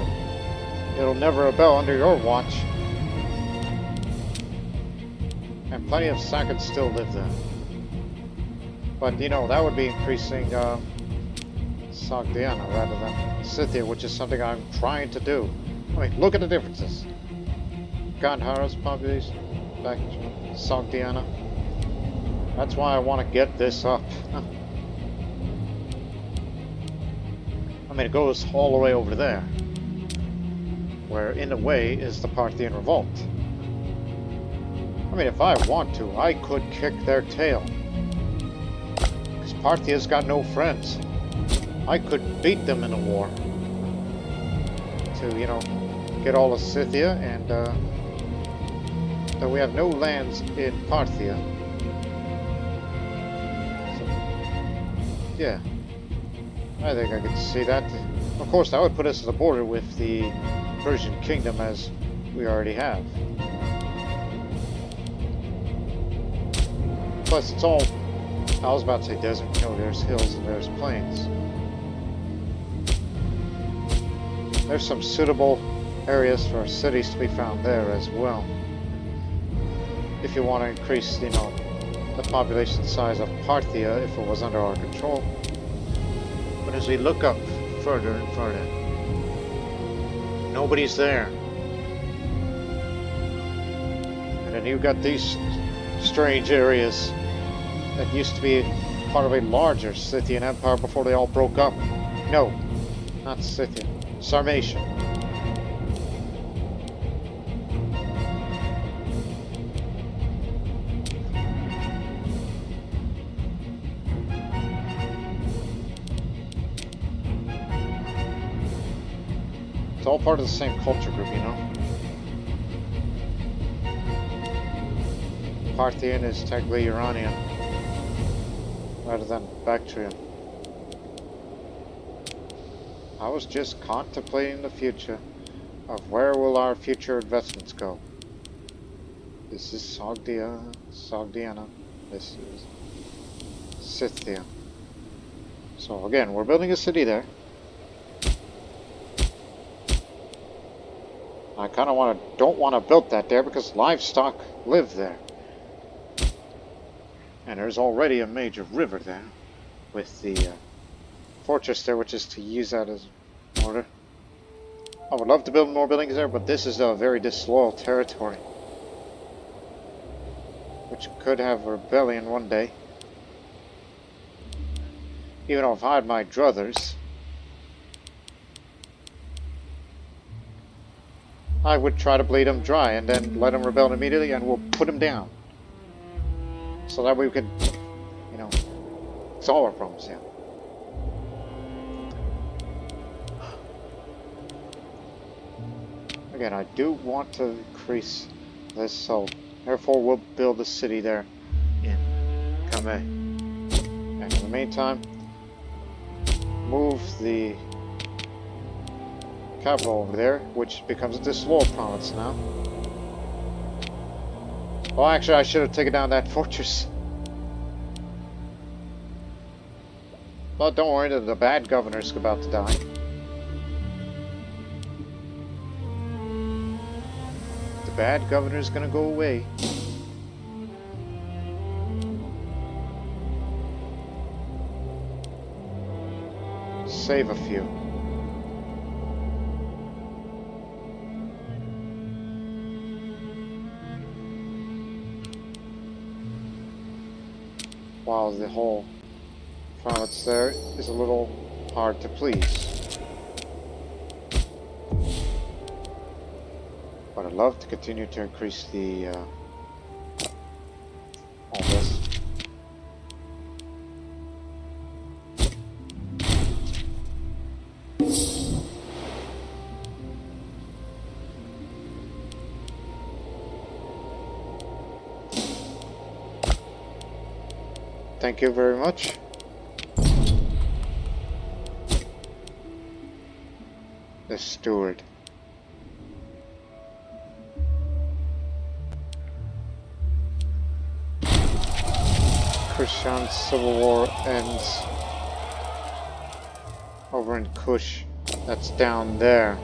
It'll never rebel under your watch. And plenty of Sackets still live there. But, you know, that would be increasing Sogdiana rather than Scythia, which is something I'm trying to do. I mean, look at the differences. Gandhara's population back to Sogdiana. That's why I want to get this up. I mean, it goes all the way over there, where in a way is the Parthian revolt. I mean, if I want to, I could kick their tail. Because Parthia's got no friends. I could beat them in a war. To, you know, get all of Scythia, and though we have no lands in Parthia. So, yeah. I think I could see that. Of course, that would put us at the border with the Persian kingdom, as we already have. Plus, it's all, I was about to say desert. No, there's hills and there's plains. There's some suitable areas for cities to be found there as well. If you want to increase, you know, the population size of Parthia if it was under our control. But as we look up further and further, nobody's there. And then you've got these strange areas that used to be part of a larger Scythian empire before they all broke up. No, not Scythian. Sarmatian. It's all part of the same culture group, you know. Parthian is technically Iranian rather than Bactrian. I was just contemplating the future. of where will our future investments go. This is Sogdia, Sogdiana. This is Scythia. So again, we're building a city there. I kind of don't want to build that there because livestock live there. And there's already a major river there with the fortress there, which is to use that as mortar. I would love to build more buildings there, but this is a very disloyal territory, which could have a rebellion one day. Even though if I had my druthers, I would try to bleed them dry and then let them rebel immediately, and we'll put them down. So that way we could, you know, solve our problems, yeah. Again, I do want to increase this, so therefore we'll build a city there in Kame. And in the meantime, move the capital over there, which becomes a disloyal province now. Well, actually, I should have taken down that fortress. But don't worry, the bad governor's about to die. The bad governor's gonna go away. Save a few. While the whole province there is a little hard to please. But I'd love to continue to increase the all this. Thank you very much. The steward. Kushan's civil war ends over in Kush. That's down there.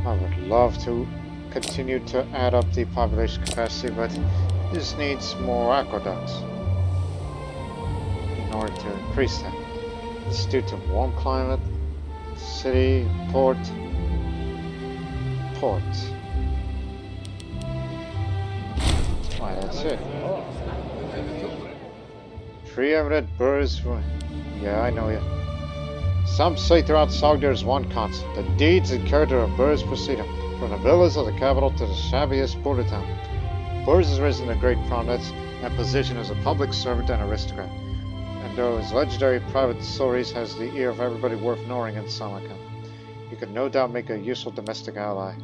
I would love to continue to add up the population capacity, but this needs more aqueducts in order to increase that. It's due to warm climate, city, port. Why, that's it. 3 eminent birds. Yeah, I know you. Some say throughout Sogdia there's one constant. The deeds and character of Burrs precede him, from the villas of the capital to the shabbiest border town. Burrs has risen to great prominence and position as a public servant and aristocrat, and though his legendary private stories has the ear of everybody worth knowing in Samarkand, he could no doubt make a useful domestic ally.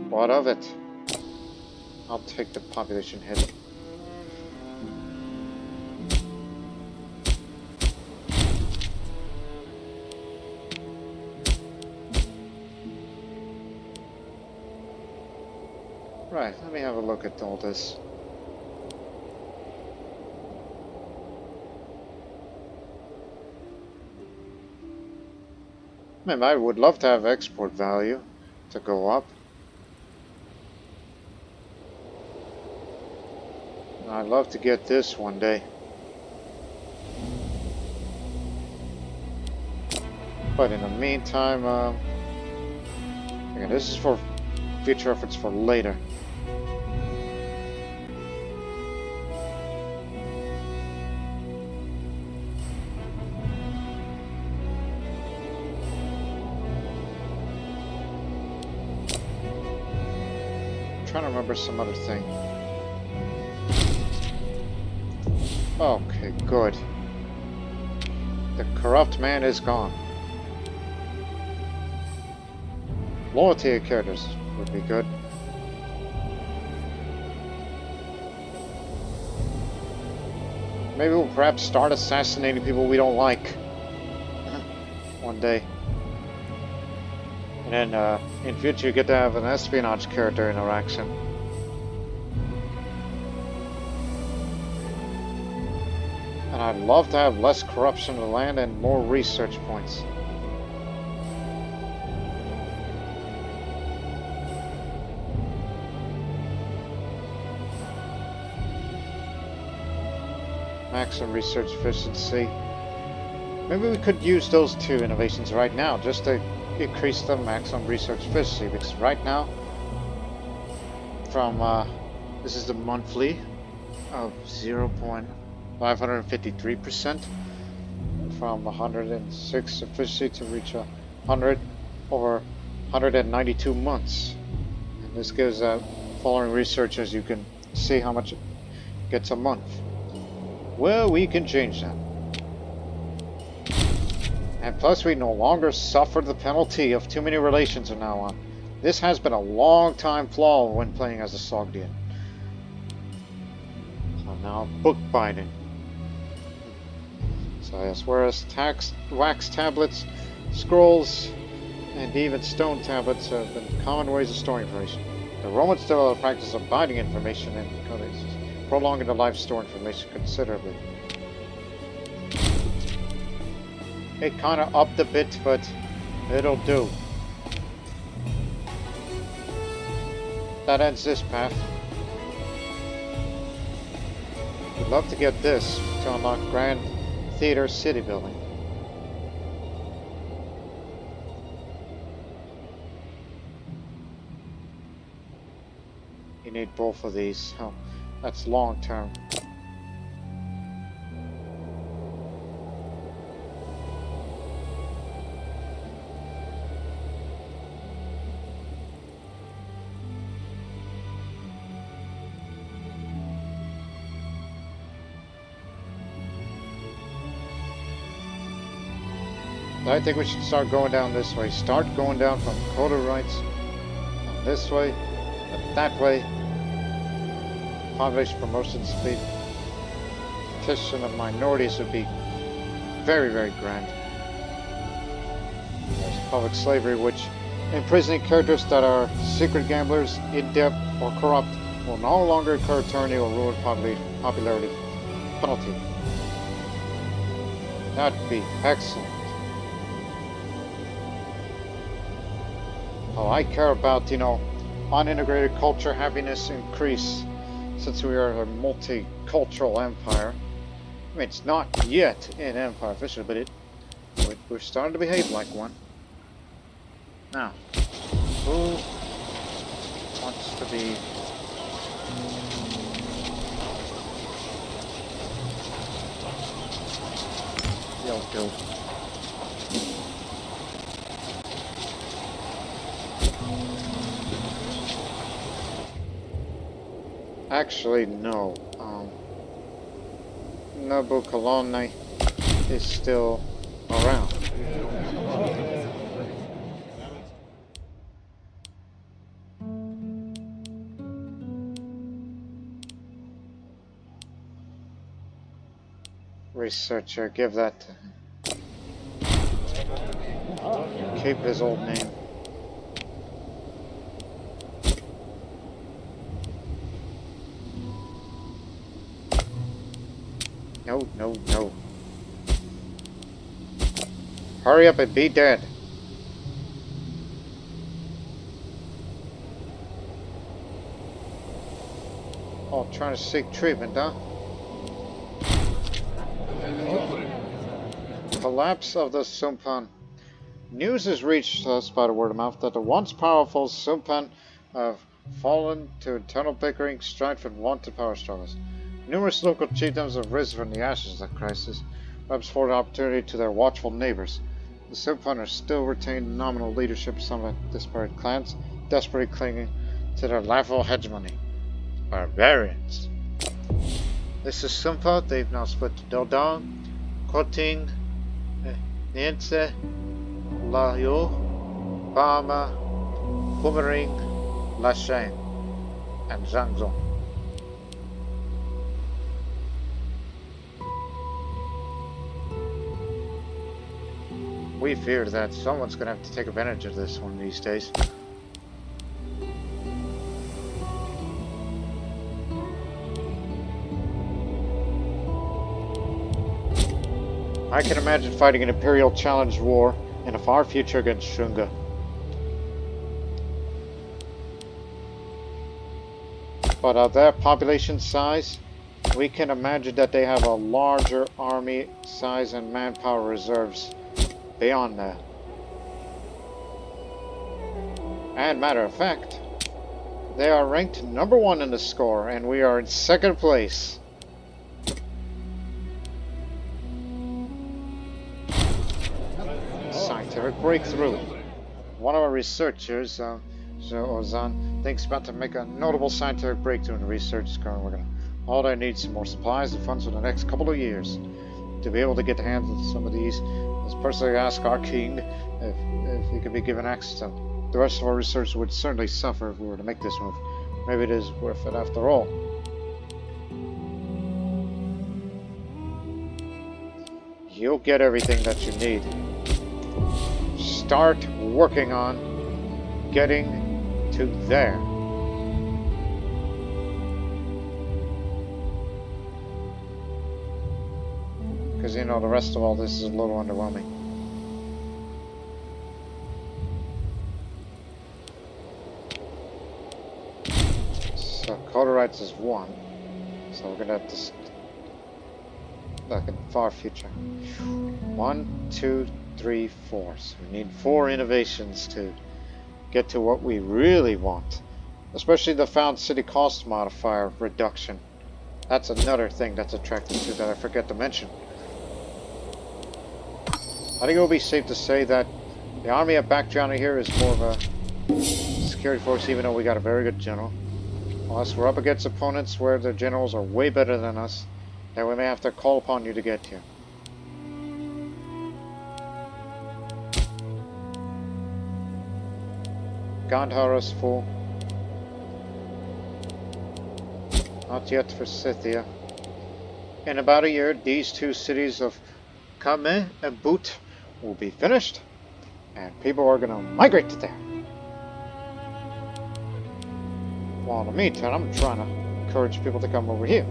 What of it? I'll take the population hit. Right, let me have a look at all this. Man, I would love to have export value to go up. I'd love to get this one day. But in the meantime, again, this is for future efforts for later. trying to remember some other thing. Okay, good. The corrupt man is gone. Loyalty of characters would be good. Maybe we'll perhaps start assassinating people we don't like. One day. And then in future you get to have an espionage character interaction. And I'd love to have less corruption in the land and more research points. Maximum research efficiency. Maybe we could use those two innovations right now just to increase the maximum research efficiency, because right now from this is the monthly of 0.553% from 106 efficiency to reach 100 over 192 months. And this gives following researchers, you can see how much it gets a month. Well, we can change that. And plus, we no longer suffer the penalty of too many relations from now on. This has been a long time flaw when playing as a Sogdian. So now, bookbinding. So yes, whereas wax tablets, scrolls, and even stone tablets have been common ways of storing information, the Romans developed a practice of binding information in codices, prolonging the life store information considerably. It kind of upped a bit, but it'll do. That ends this path. We'd love to get this to unlock Grand Theater City Building. You need both of these. Oh, that's long term. I think we should start going down this way. Start going down from quota rights this way, and that way. Population promotion speed. Petition of minorities would be very, very grand. There's public slavery, which imprisoning characters that are secret gamblers, in-debt, or corrupt will no longer incur tyranny or ruin popularity penalty. That'd be excellent. Oh, I care about, unintegrated culture happiness increase, since we are a multicultural empire. I mean, it's not yet an empire officially, but we're starting to behave like one. Now, who wants to be... You'll do. Actually, no. Noble Colonna is still around. Researcher, give that to him. Keep his old name. No, no, no. Hurry up and be dead. Oh, trying to seek treatment, huh? Collapse of the Sumpan. News has reached us by the word of mouth that the once powerful Sumpan have fallen to internal bickering, strife, and wanted power struggles. Numerous local chiefdoms have risen from the ashes of that crisis, perhaps affording opportunity to their watchful neighbors. The Sumpan are still retained nominal leadership of some disparate clans, desperately clinging to their level hegemony. Barbarians. This is Sumpa. They've now split to Dodong, Koting, Niense, Lahyo, Bama, Pumering, Lasheng, and Zhangzong. We fear that someone's going to have to take advantage of this one of these days. I can imagine fighting an Imperial Challenge war in a far future against Shunga. But of their population size, we can imagine that they have a larger army size and manpower reserves beyond that. And matter of fact, they are ranked #1 in the score, and we are in 2nd place. Scientific breakthrough. One of our researchers, Zhou Ozan, thinks about to make a notable scientific breakthrough in the research current. We're gonna all I need some more supplies and funds for the next couple of years. To be able to get the hands on some of these, let's personally ask our king if he could be given access to them. The rest of our research would certainly suffer if we were to make this move. Maybe it is worth it after all. You'll get everything that you need. Start working on getting to there. Because, you know, the rest of all this is a little underwhelming. So, Coderites is 1. So we're going to have to... Back in the far future. 1, 2, 3, 4. So we need 4 innovations to get to what we really want. Especially the found city cost modifier reduction. That's another thing that's attractive too that I forget to mention. I think it will be safe to say that the army of Bactrian here is more of a security force, even though we got a very good general. Unless we're up against opponents where the generals are way better than us, then we may have to call upon you to get here. Gandhar is full. Not yet for Scythia. In about a year, these 2 cities of Kame and Boot will be finished, and people are going to migrate to there. While in the meantime, I'm trying to encourage people to come over here.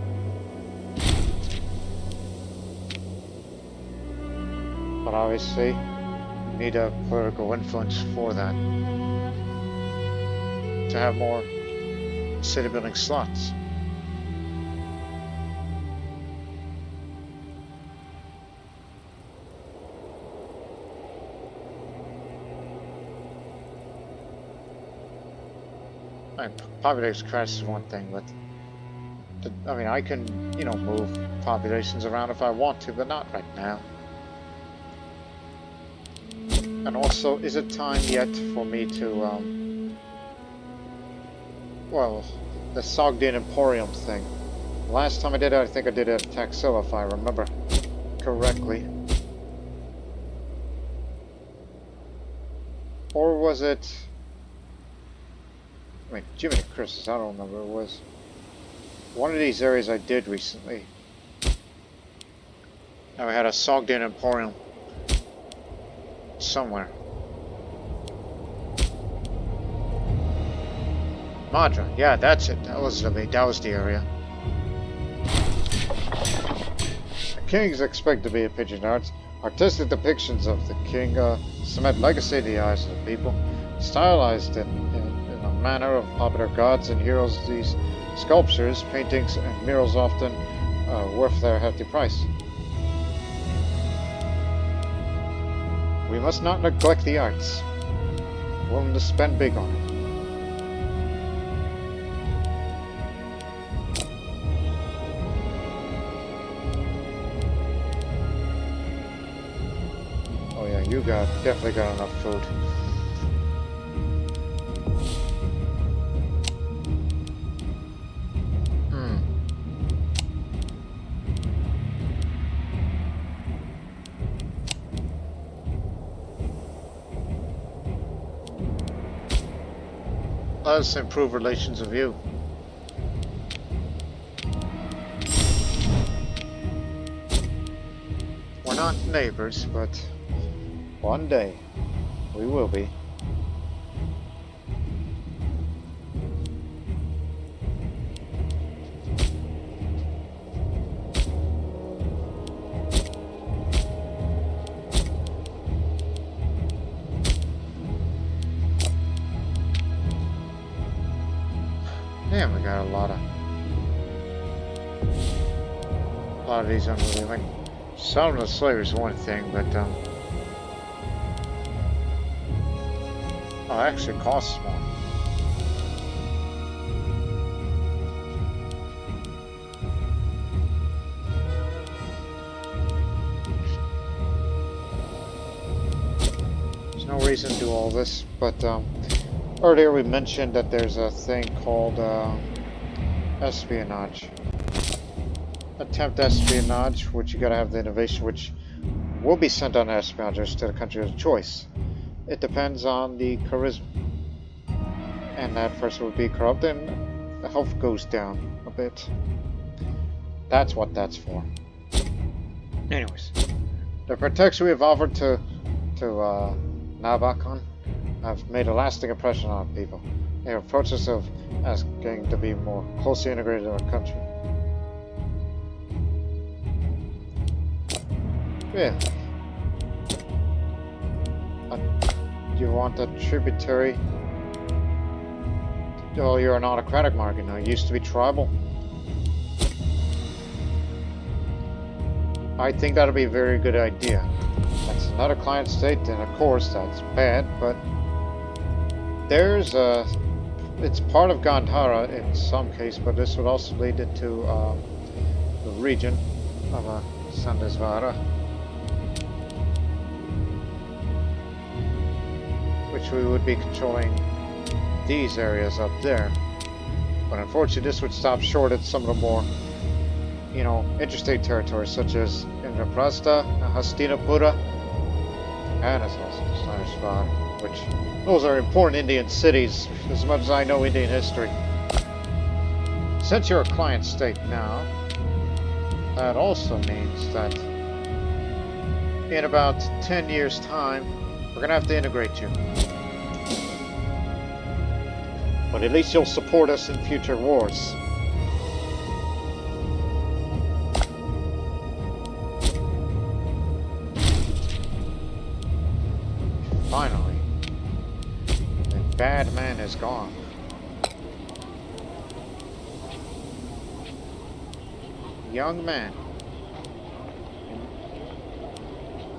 But obviously, you need a political influence for that. To have more city building slots. Population crash is one thing, but I mean, I can, you know, move populations around if I want to, but not right now. And also, is it time yet for me to, well, the Sogdian Emporium thing. Last time I did it, I think I did it at Taxilla, if I remember correctly. Or was it... I mean, Jiminy Christmas, I don't remember what it was. One of these areas I did recently. Now we had a Sogdian Emporium. Somewhere. Madra, yeah, that's it. That was the area. The kings expect to be a pigeon arts. Artistic depictions of the king cement legacy to the eyes of the people. Stylized in a manner of popular gods and heroes, these sculptures, paintings, and murals often worth their hefty price. We must not neglect the arts. Willing to spend big on it. Oh yeah, you definitely got enough food. Let us improve relations with you. We're not neighbors, but one day we will be. Damn, we got a lot of these unbelieving. Selling the slaves is one thing, but oh, it actually costs more. There's no reason to do all this, but earlier we mentioned that there's a thing called espionage. Attempt espionage, which you gotta have the innovation, which will be sent on espionage to the country of choice. It depends on the charisma. And that person will be corrupt and the health goes down a bit. That's what that's for. Anyways, the protection we have offered to Nabakon have made a lasting impression on people. They have approached us of asking to be more closely integrated in our country. Yeah. You want a tributary? Oh, you're an autocratic market now. It used to be tribal. I think that'll be a very good idea. That's another client state, and of course that's bad, but there's a... It's part of Gandhara in some case, but this would also lead it to the region of Sandesvara, which we would be controlling these areas up there. But unfortunately this would stop short at some of the more, you know, interstate territories such as Indraprastha, Hastinapura, and as also Sandesvara, which those are important Indian cities as much as I know Indian history. Since you're a client state now, that also means that in about 10 years time we're gonna have to integrate you. But at least you'll support us in future wars. Finally, the bad man is gone. Young man.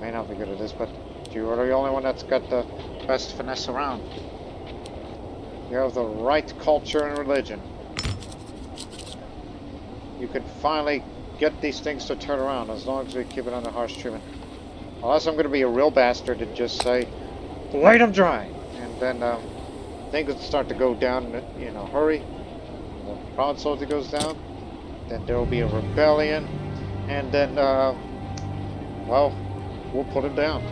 May not be good at this, but you are the only one that's got the best finesse around. You have the right culture and religion. You can finally get these things to turn around as long as we keep it under harsh treatment. Unless I'm going to be a real bastard and just say, light them dry. And then things will start to go down in a hurry. The proud soldier goes down. Then there will be a rebellion. And then, well, we'll put him down.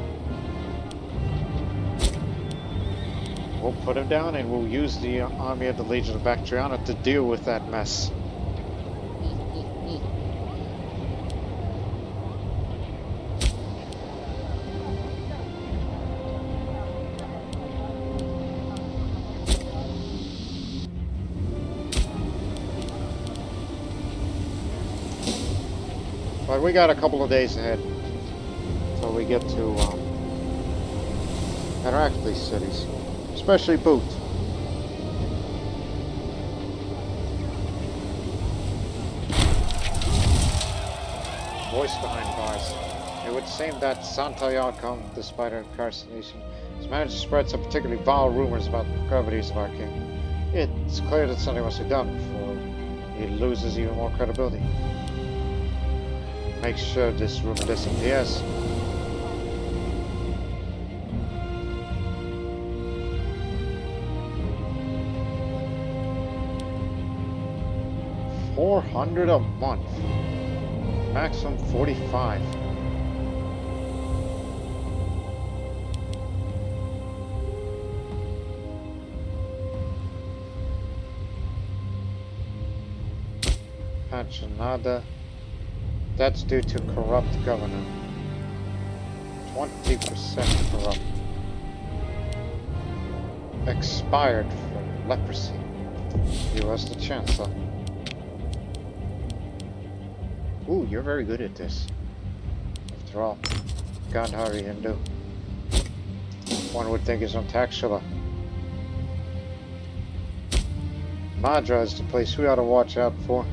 We'll put him down and we'll use the army of the Legion of Bactriana to deal with that mess. But we got a couple of days ahead until we get to interact with these cities. Especially Boot. Voice behind bars. It would seem that Santa Yalcom, despite her incarceration, has managed to spread some particularly vile rumors about the proclivities of our king. It's clear that something must be done before he loses even more credibility. Make sure this rumor disappears. $400 a month, maximum 45. pensionada. That's due to corrupt governor. 20% corrupt. Expired for leprosy. U.S. the Chancellor. Ooh, you're very good at this. After all, Gandhari Hindu. One would think is on Takshila. Madra is the place we ought to watch out for.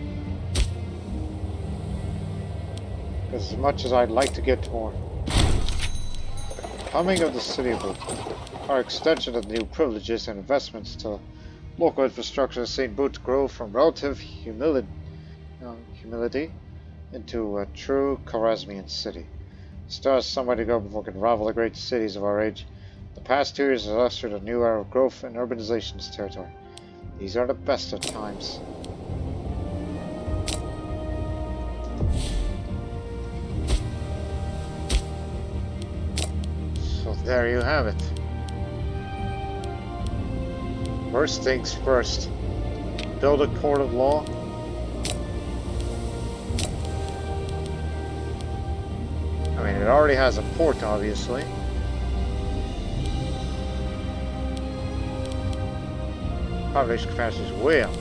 Because as much as I'd like to get to coming of the city of Boot, our extension of the new privileges and investments to local infrastructure has seen Boot grow from relative humility into a true Kharazmian city. Still has somewhere to go before we can rival the great cities of our age. The past 2 years has ushered a new era of growth and urbanization in this territory. These are the best of times. So there you have it. First things first. Build a court of law. I mean, it already has a port, obviously. Population capacity is way up.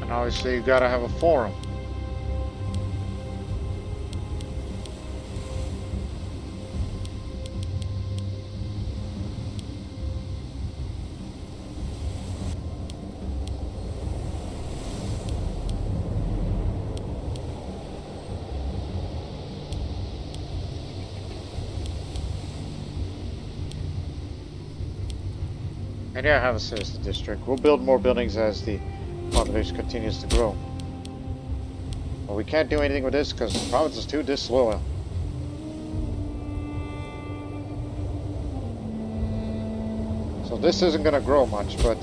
And obviously you gotta have a forum. And yeah, have a citizen district. We'll build more buildings as the population continues to grow. But we can't do anything with this because the province is too disloyal. So this isn't going to grow much, but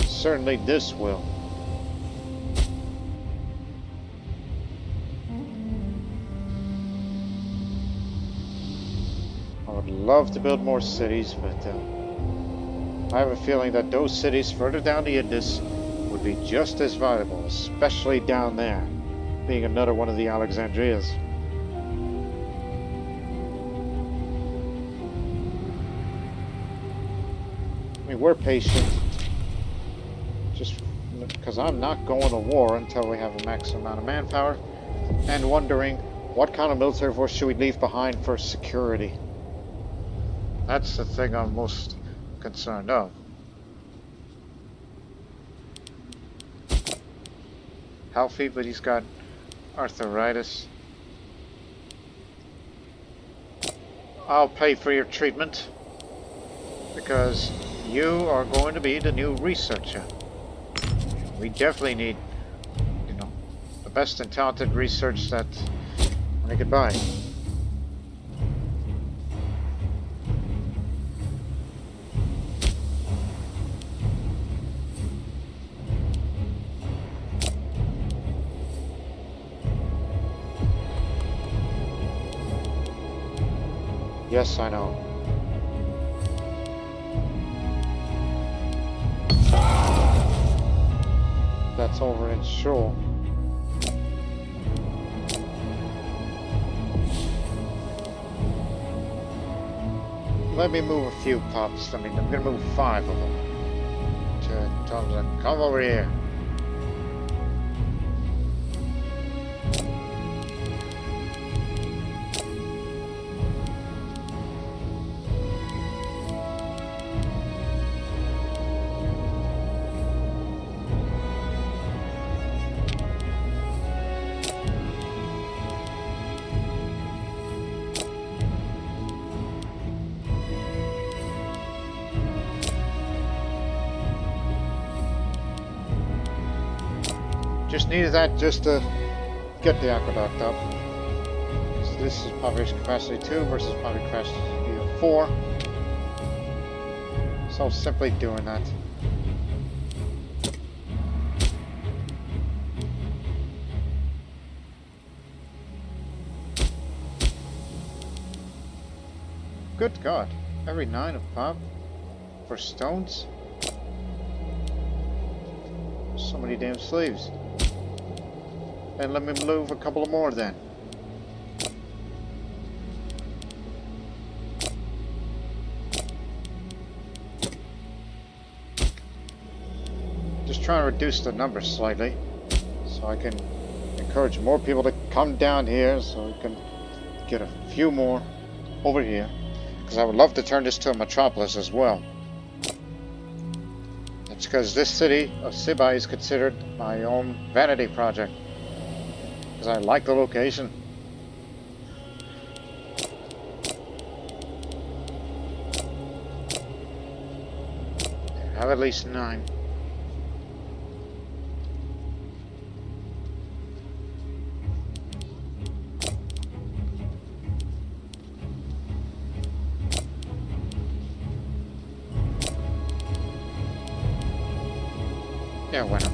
certainly this will. I would love to build more cities, but I have a feeling that those cities further down the Indus would be just as valuable, especially down there, being another one of the Alexandrias. I mean, we're patient, just because I'm not going to war until we have a maximum amount of manpower, and wondering what kind of military force should we leave behind for security. That's the thing I'm most concerned of. Healthy, but he's got arthritis. I'll pay for your treatment because you are going to be the new researcher. We definitely need, the best and talented research that I could buy. Yes, I know. That's over in Shul. Let me move a few pups. I mean, I'm gonna move 5 of them. To tell them to come over here. Just needed that just to get the aqueduct up. So this is population capacity 2 versus population capacity 4. So simply doing that. Good God. Every 9 of pop for stones? So many damn slaves. And let me move a couple of more then. Just trying to reduce the numbers slightly so I can encourage more people to come down here so we can get a few more over here. Because I would love to turn this to a metropolis as well. It's because this city of Sibai is considered my own vanity project. Because I like the location. I have at least 9. Yeah, why not?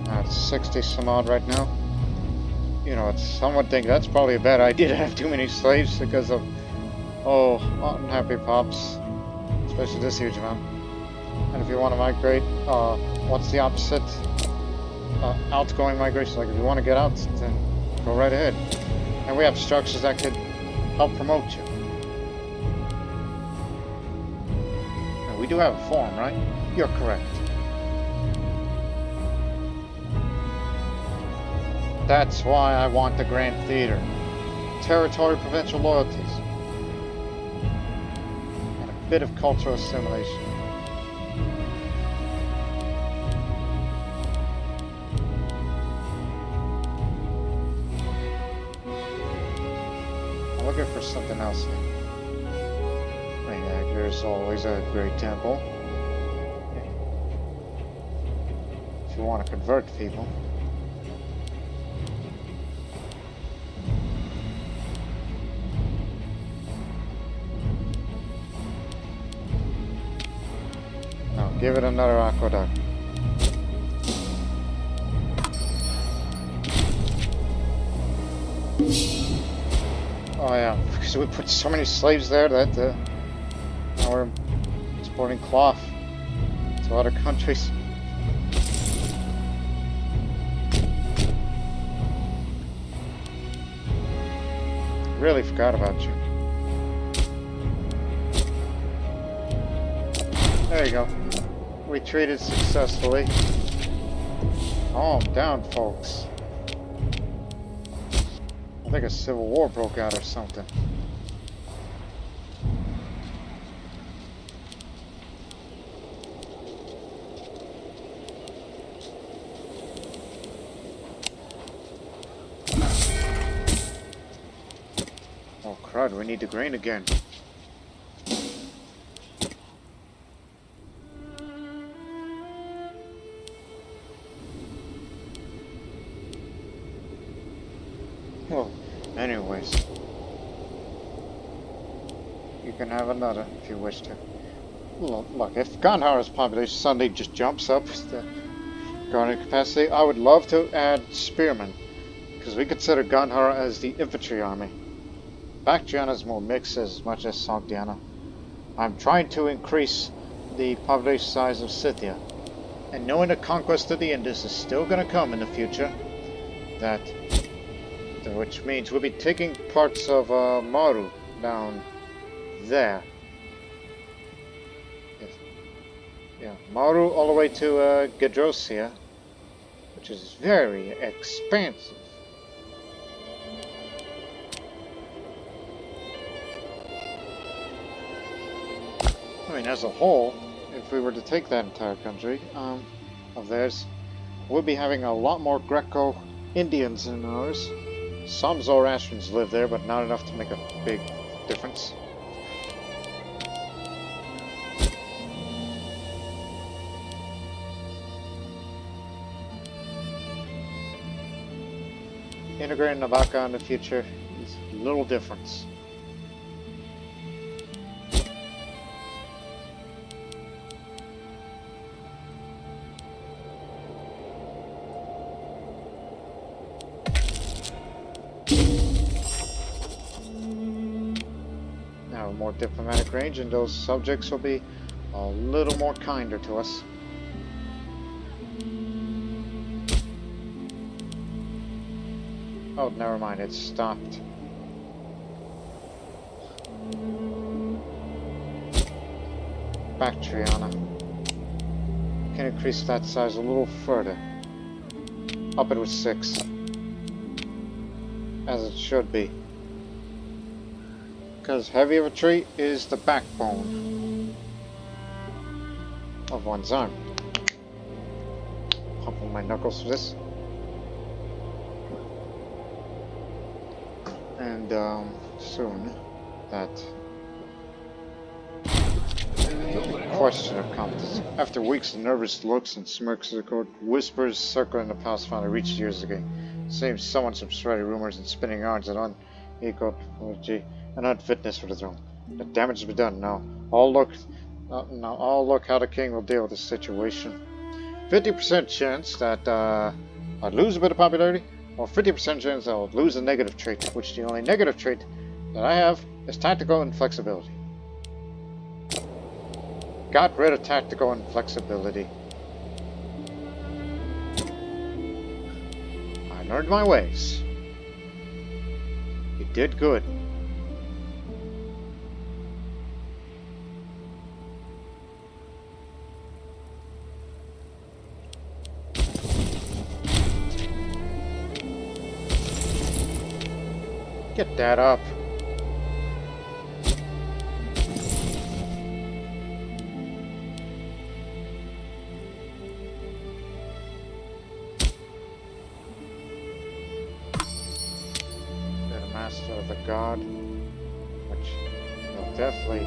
That's 60 some odd right now. You know, someone think that's probably a bad idea to have too many slaves because of, unhappy pops. Especially this huge amount. And if you want to migrate, what's the opposite? Outgoing migration. Like if you want to get out, then go right ahead. And we have structures that could help promote you. We do have a forum, right? You're correct. That's why I want the Grand Theater. Territory, provincial loyalties. And a bit of cultural assimilation. I'm looking for something else here. There's always a great temple. If you want to convert people. Now give it another aqueduct. Oh yeah, because we put so many slaves there that now we're exporting cloth to other countries. Really forgot about you. There you go. Retreated successfully. Calm down, folks. I think a civil war broke out or something. Oh crud, we need the grain again. Well, anyways. You can have another if you wish to. Look, if Gandhara's population suddenly just jumps up the guarding capacity, I would love to add spearmen. Because we consider Gandhara as the infantry army. Bactriana is more mixed as much as Sogdiana. I'm trying to increase the population size of Scythia. And knowing the conquest of the Indus is still going to come in the future, which means we'll be taking parts of Maru down there. Yes. Yeah, Maru all the way to Gedrosia, which is very expansive. I mean, as a whole, if we were to take that entire country of theirs, we'll be having a lot more Greco-Indians in ours. Some Zoroastrians live there, but not enough to make a big difference. Integrating Nabaka in the future is little difference. have a more diplomatic range, and those subjects will be a little more kinder to us. Oh, never mind, it stopped. Bactriana. Can increase that size a little further. Up it with 6. As it should be. Because heavy infantry is the backbone of one's army. Pump on my knuckles for this. And soon that question of competence. After weeks of nervous looks and smirks, the court whispers circling the past finally reached years ago. Seems someone some spreading rumors and spinning yarns and unequal energy and unfitness for the throne. The damage has been done. Now all look how the king will deal with this situation. 50% chance that I'd lose a bit of popularity, or 50% chance I'll lose a negative trait, which the only negative trait that I have is tactical inflexibility. Got rid of tactical inflexibility. I learned my ways. You did good. Get that up. Master of the God, which will definitely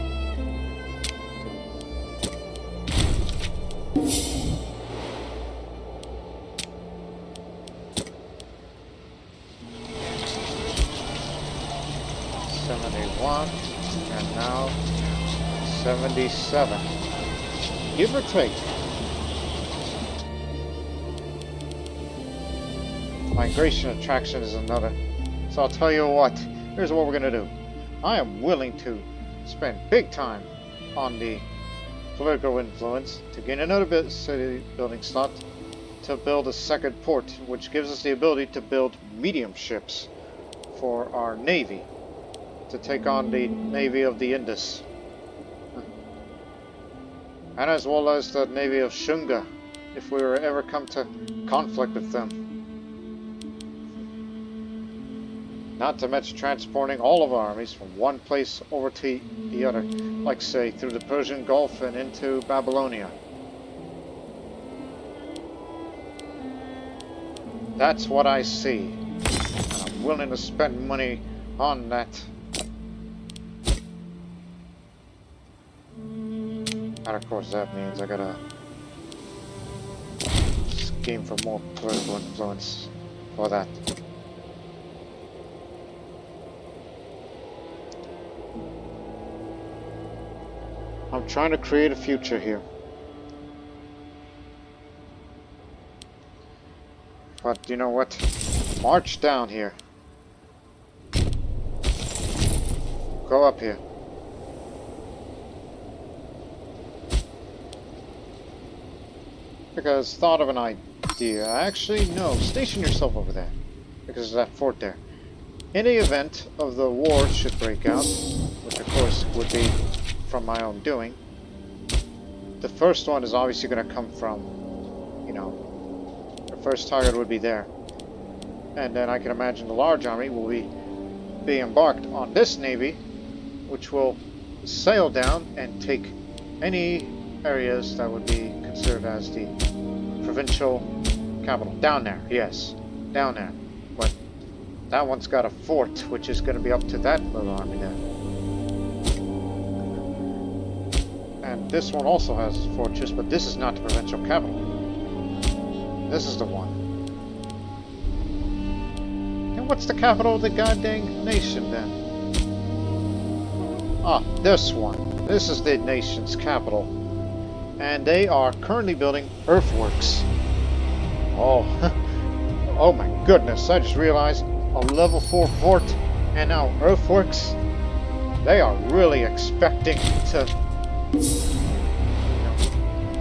$71 and now 77, give or take. Migration attraction is another. So I'll tell you what, here's what we're going to do. I am willing to spend big time on the political influence to gain another city building slot to build a second port, which gives us the ability to build medium ships for our navy to take on the navy of the Indus. And as well as the navy of Shunga, if we were ever come to conflict with them. Not to mention transporting all of our armies from one place over to the other, like say through the Persian Gulf and into Babylonia. That's what I see. And I'm willing to spend money on that. And of course that means I gotta scheme for more political influence for that. I'm trying to create a future here. But you know what? March down here. Go up here. Because thought of an idea. Actually, no. Station yourself over there. Because of that fort there. In the event of the war should break out, which of course would be from my own doing, the first one is obviously going to come from, you know, the first target would be there. And then I can imagine the large army will be embarked on this navy, which will sail down and take any areas that would be considered as the provincial capital. Down there, yes, down there. But that one's got a fort, which is going to be up to that little army there. And this one also has a fortress, but this is not the provincial capital. This is the one. And what's the capital of the goddamn nation then? Ah, this one. This is the nation's capital. And they are currently building earthworks. Oh, oh my goodness, I just realized a level 4 fort and now earthworks. They are really expecting to,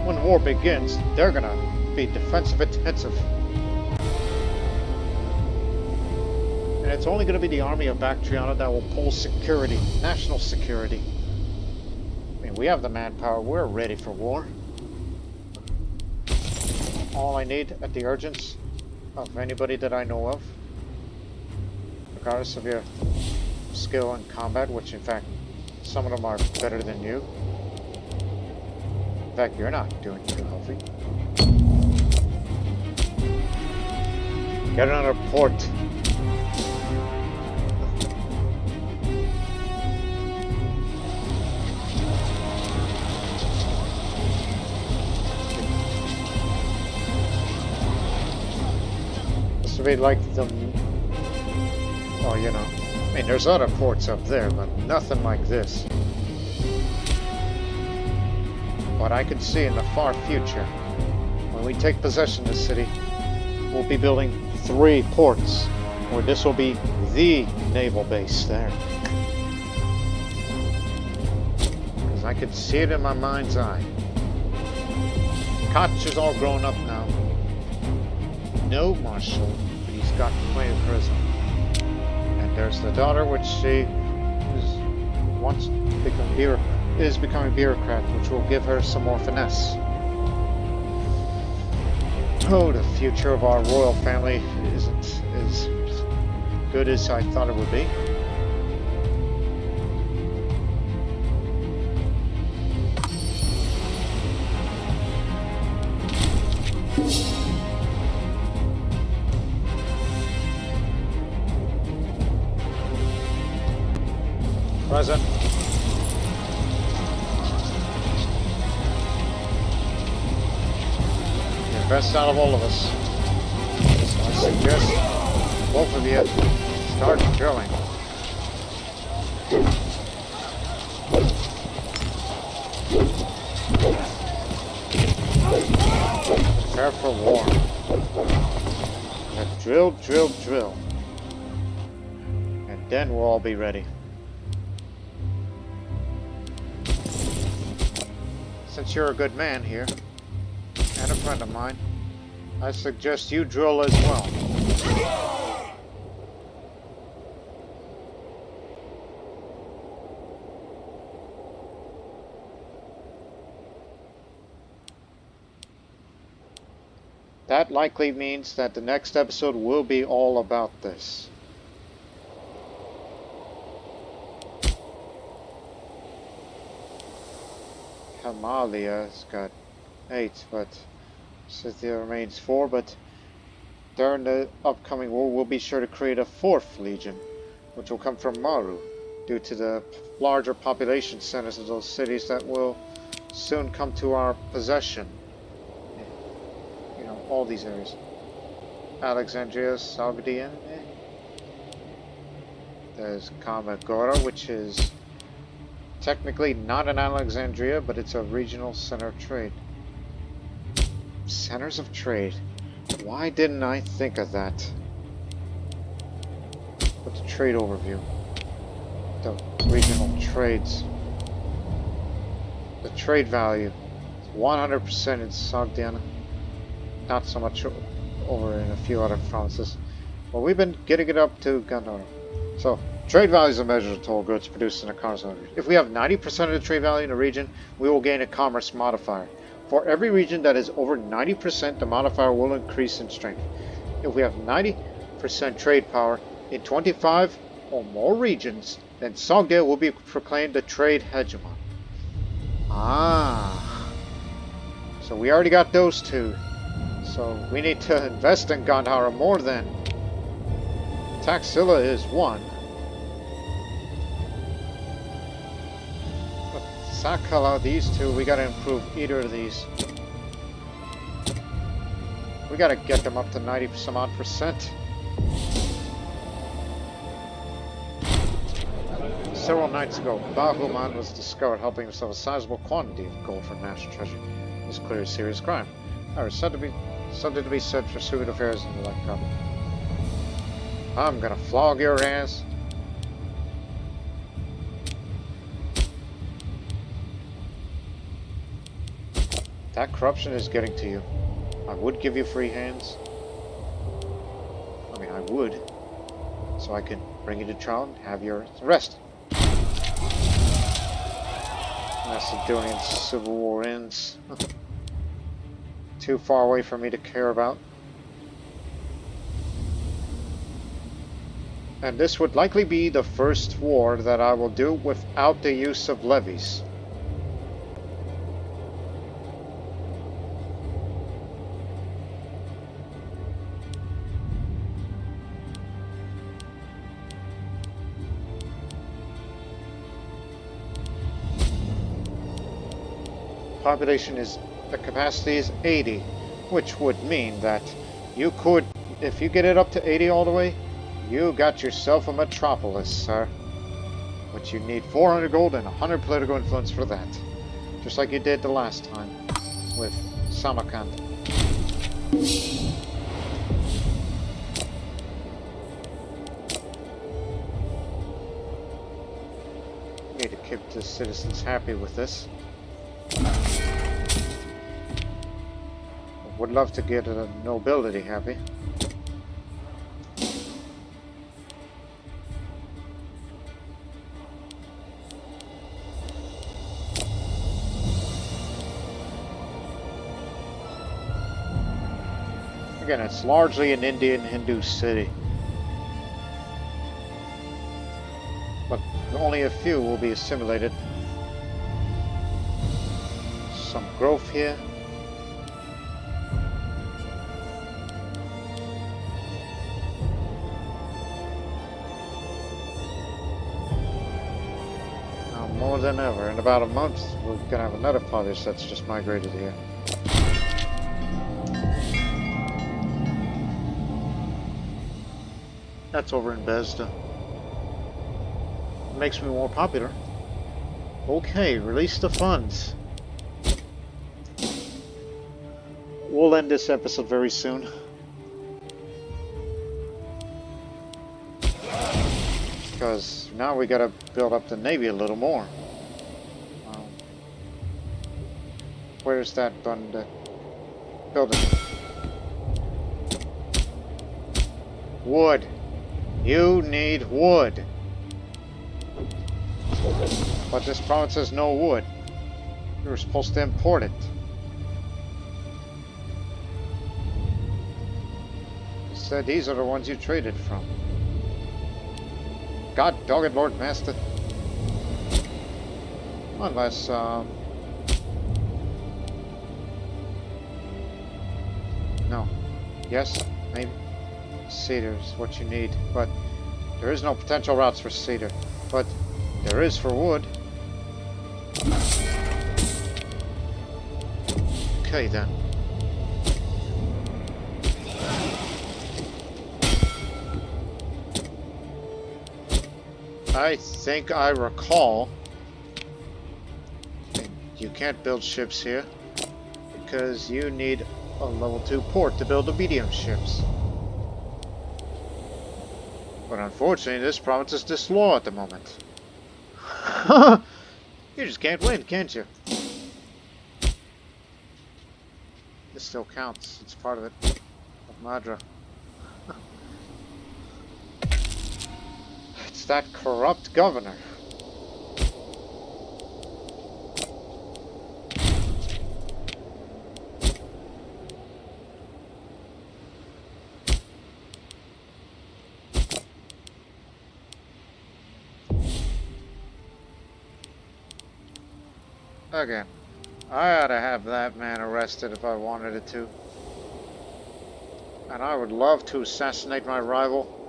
when war begins, they're gonna be defensive intensive. And it's only gonna be the army of Bactriana that will pull security, national security. I mean, we have the manpower, we're ready for war. All I need at the urgence of anybody that I know of, regardless of your skill in combat, which in fact some of them are better than you. In fact, you're not doing too healthy. Get another port. This would be like the, oh, you know, I mean, there's other ports up there, but nothing like this. But I can see in the far future, when we take possession of the city, we'll be building 3 ports, where this will be the naval base there. Because I can see it in my mind's eye. Koch is all grown up now. No marshal, but he's got plenty of charisma. There's the daughter, which she is becoming bureaucrat, which will give her some more finesse. Oh, the future of our royal family isn't as good as I thought it would be. Present. You're the best out of all of us. So I suggest both of you start drilling. Prepare for war. Now drill, drill, drill. And then we'll all be ready. Since you're a good man here, and a friend of mine, I suggest you drill as well. That likely means that the next episode will be all about this. Hamalia's got 8, but Scythia remains 4, but during the upcoming war we'll be sure to create a 4th legion, which will come from Maru, due to the larger population centers of those cities that will soon come to our possession. You know, all these areas. Alexandria, Sogdia. There's Kamagora, which is technically not in Alexandria, but it's a regional center of trade. Centers of trade. Why didn't I think of that? What's the trade overview? The regional trades. The trade value. 100% in Sogdia. Not so much over in a few other provinces. Well, we've been getting it up to Gandhara. So, trade value is a measure of total goods produced in a commerce area. If we have 90% of the trade value in a region, we will gain a commerce modifier. For every region that is over 90%, the modifier will increase in strength. If we have 90% trade power in 25 or more regions, then Sogdia will be proclaimed the trade hegemon. Ah. So we already got those 2. So we need to invest in Gandhara more than. Taxila is 1. But Sakala, these 2, we gotta improve either of these. We gotta get them up to 90% odd percent. Several nights ago, Bahuman was discovered helping himself a sizable quantity of gold from national treasure. This is clearly a serious crime. However, subject to be set for secret affairs and the like problem. I'm gonna flog your ass. That corruption is getting to you. I would give you free hands. I mean, I would. So I could bring you to trial and have your arrest. Macedonian Civil War ends. Too far away for me to care about. And this would likely be the first war that I will do without the use of levies. Population is, the capacity is 80, which would mean that you could, if you get it up to 80 all the way, you got yourself a metropolis, sir. But you need 400 gold and 100 political influence for that. Just like you did the last time with Samarkand. Need to keep the citizens happy with this. Would love to get a nobility happy. Again, it's largely an Indian Hindu city. But only a few will be assimilated. Some growth here. Now more than ever, in about a month, we're gonna have another populace that's just migrated here. That's over in Bezda. Makes me more popular. Okay, release the funds. We'll end this episode very soon. Because now we gotta build up the Navy a little more. Where's that building? Wood. You need wood. But this province has no wood. You were supposed to import it. Instead, these are the ones you traded from. God dog it, Lord Master. Unless, no. Yes? Maybe? Cedar is what you need, but there is no potential routes for cedar. But there is for wood. Okay then. I think I recall you can't build ships here because you need a level 2 port to build the medium ships. But unfortunately, this province is disloyal at the moment. You just can't win, can't you? This still counts. It's part of it. Of Madra. It's that corrupt governor. Again, I ought to have that man arrested if I wanted it to. And I would love to assassinate my rival.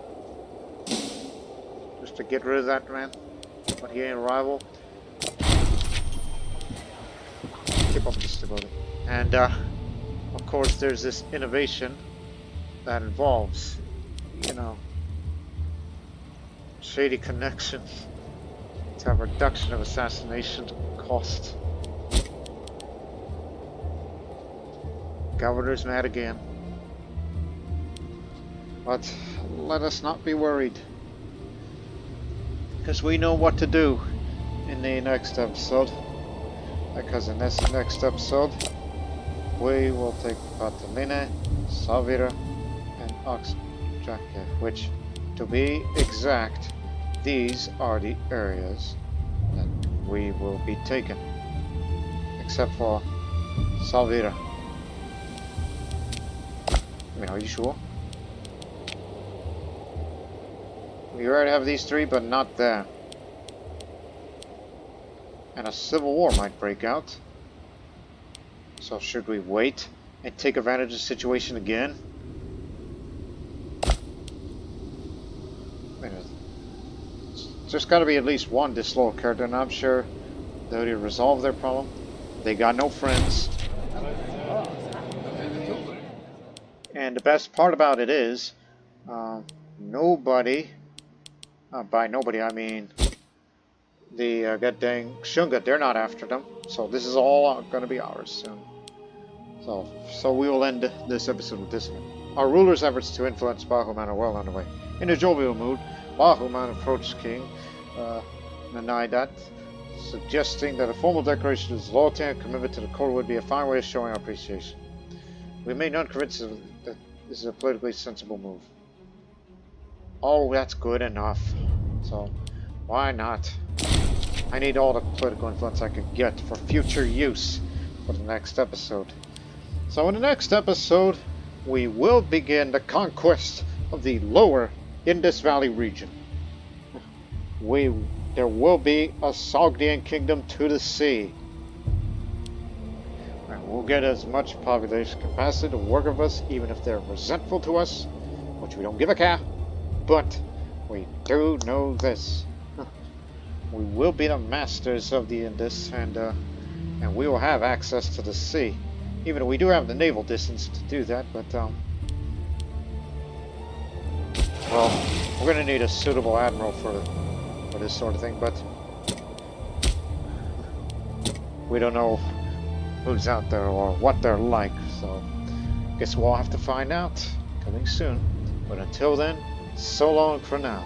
Just to get rid of that man. But he ain't a rival. Keep up the stability. And, of course, there's this innovation that involves, you know, shady connections to have a reduction of assassination cost. Governor's mad again. But let us not be worried. Because we know what to do in the next episode. Because in this next episode, we will take Pataline, Savira, and Oxtraca, which, to be exact, these are the areas that we will be taking. Except for Savira. I mean, are you sure? We already have these three, but not there. And a civil war might break out. So should we wait and take advantage of the situation again? I mean, there's got to be at least one disloyal character, and I'm sure they already resolved their problem. They got no friends. And the best part about it is, nobody, by nobody I mean the god dang Shunga, they're not after them. So this is all going to be ours soon. So we will end this episode with this one. Our ruler's efforts to influence Bahuman are well underway. In a jovial mood, Bahuman approached King Nanaidat, suggesting that a formal declaration of his loyalty and commitment to the court would be a fine way of showing our appreciation. We may not convince him that this is a politically sensible move. Oh, that's good enough. So, why not? I need all the political influence I can get for future use for the next episode. So in the next episode, we will begin the conquest of the lower Indus Valley region. There will be a Sogdian kingdom to the sea. And we'll get as much population capacity to work with us, even if they're resentful to us, which we don't give a care. But we do know this. We will be the masters of the Indus, and we will have access to the sea. Even though we do have the naval distance to do that, but well, we're going to need a suitable admiral for this sort of thing, but we don't know who's out there or what they're like, so guess we'll have to find out coming soon. But until then, so long for now.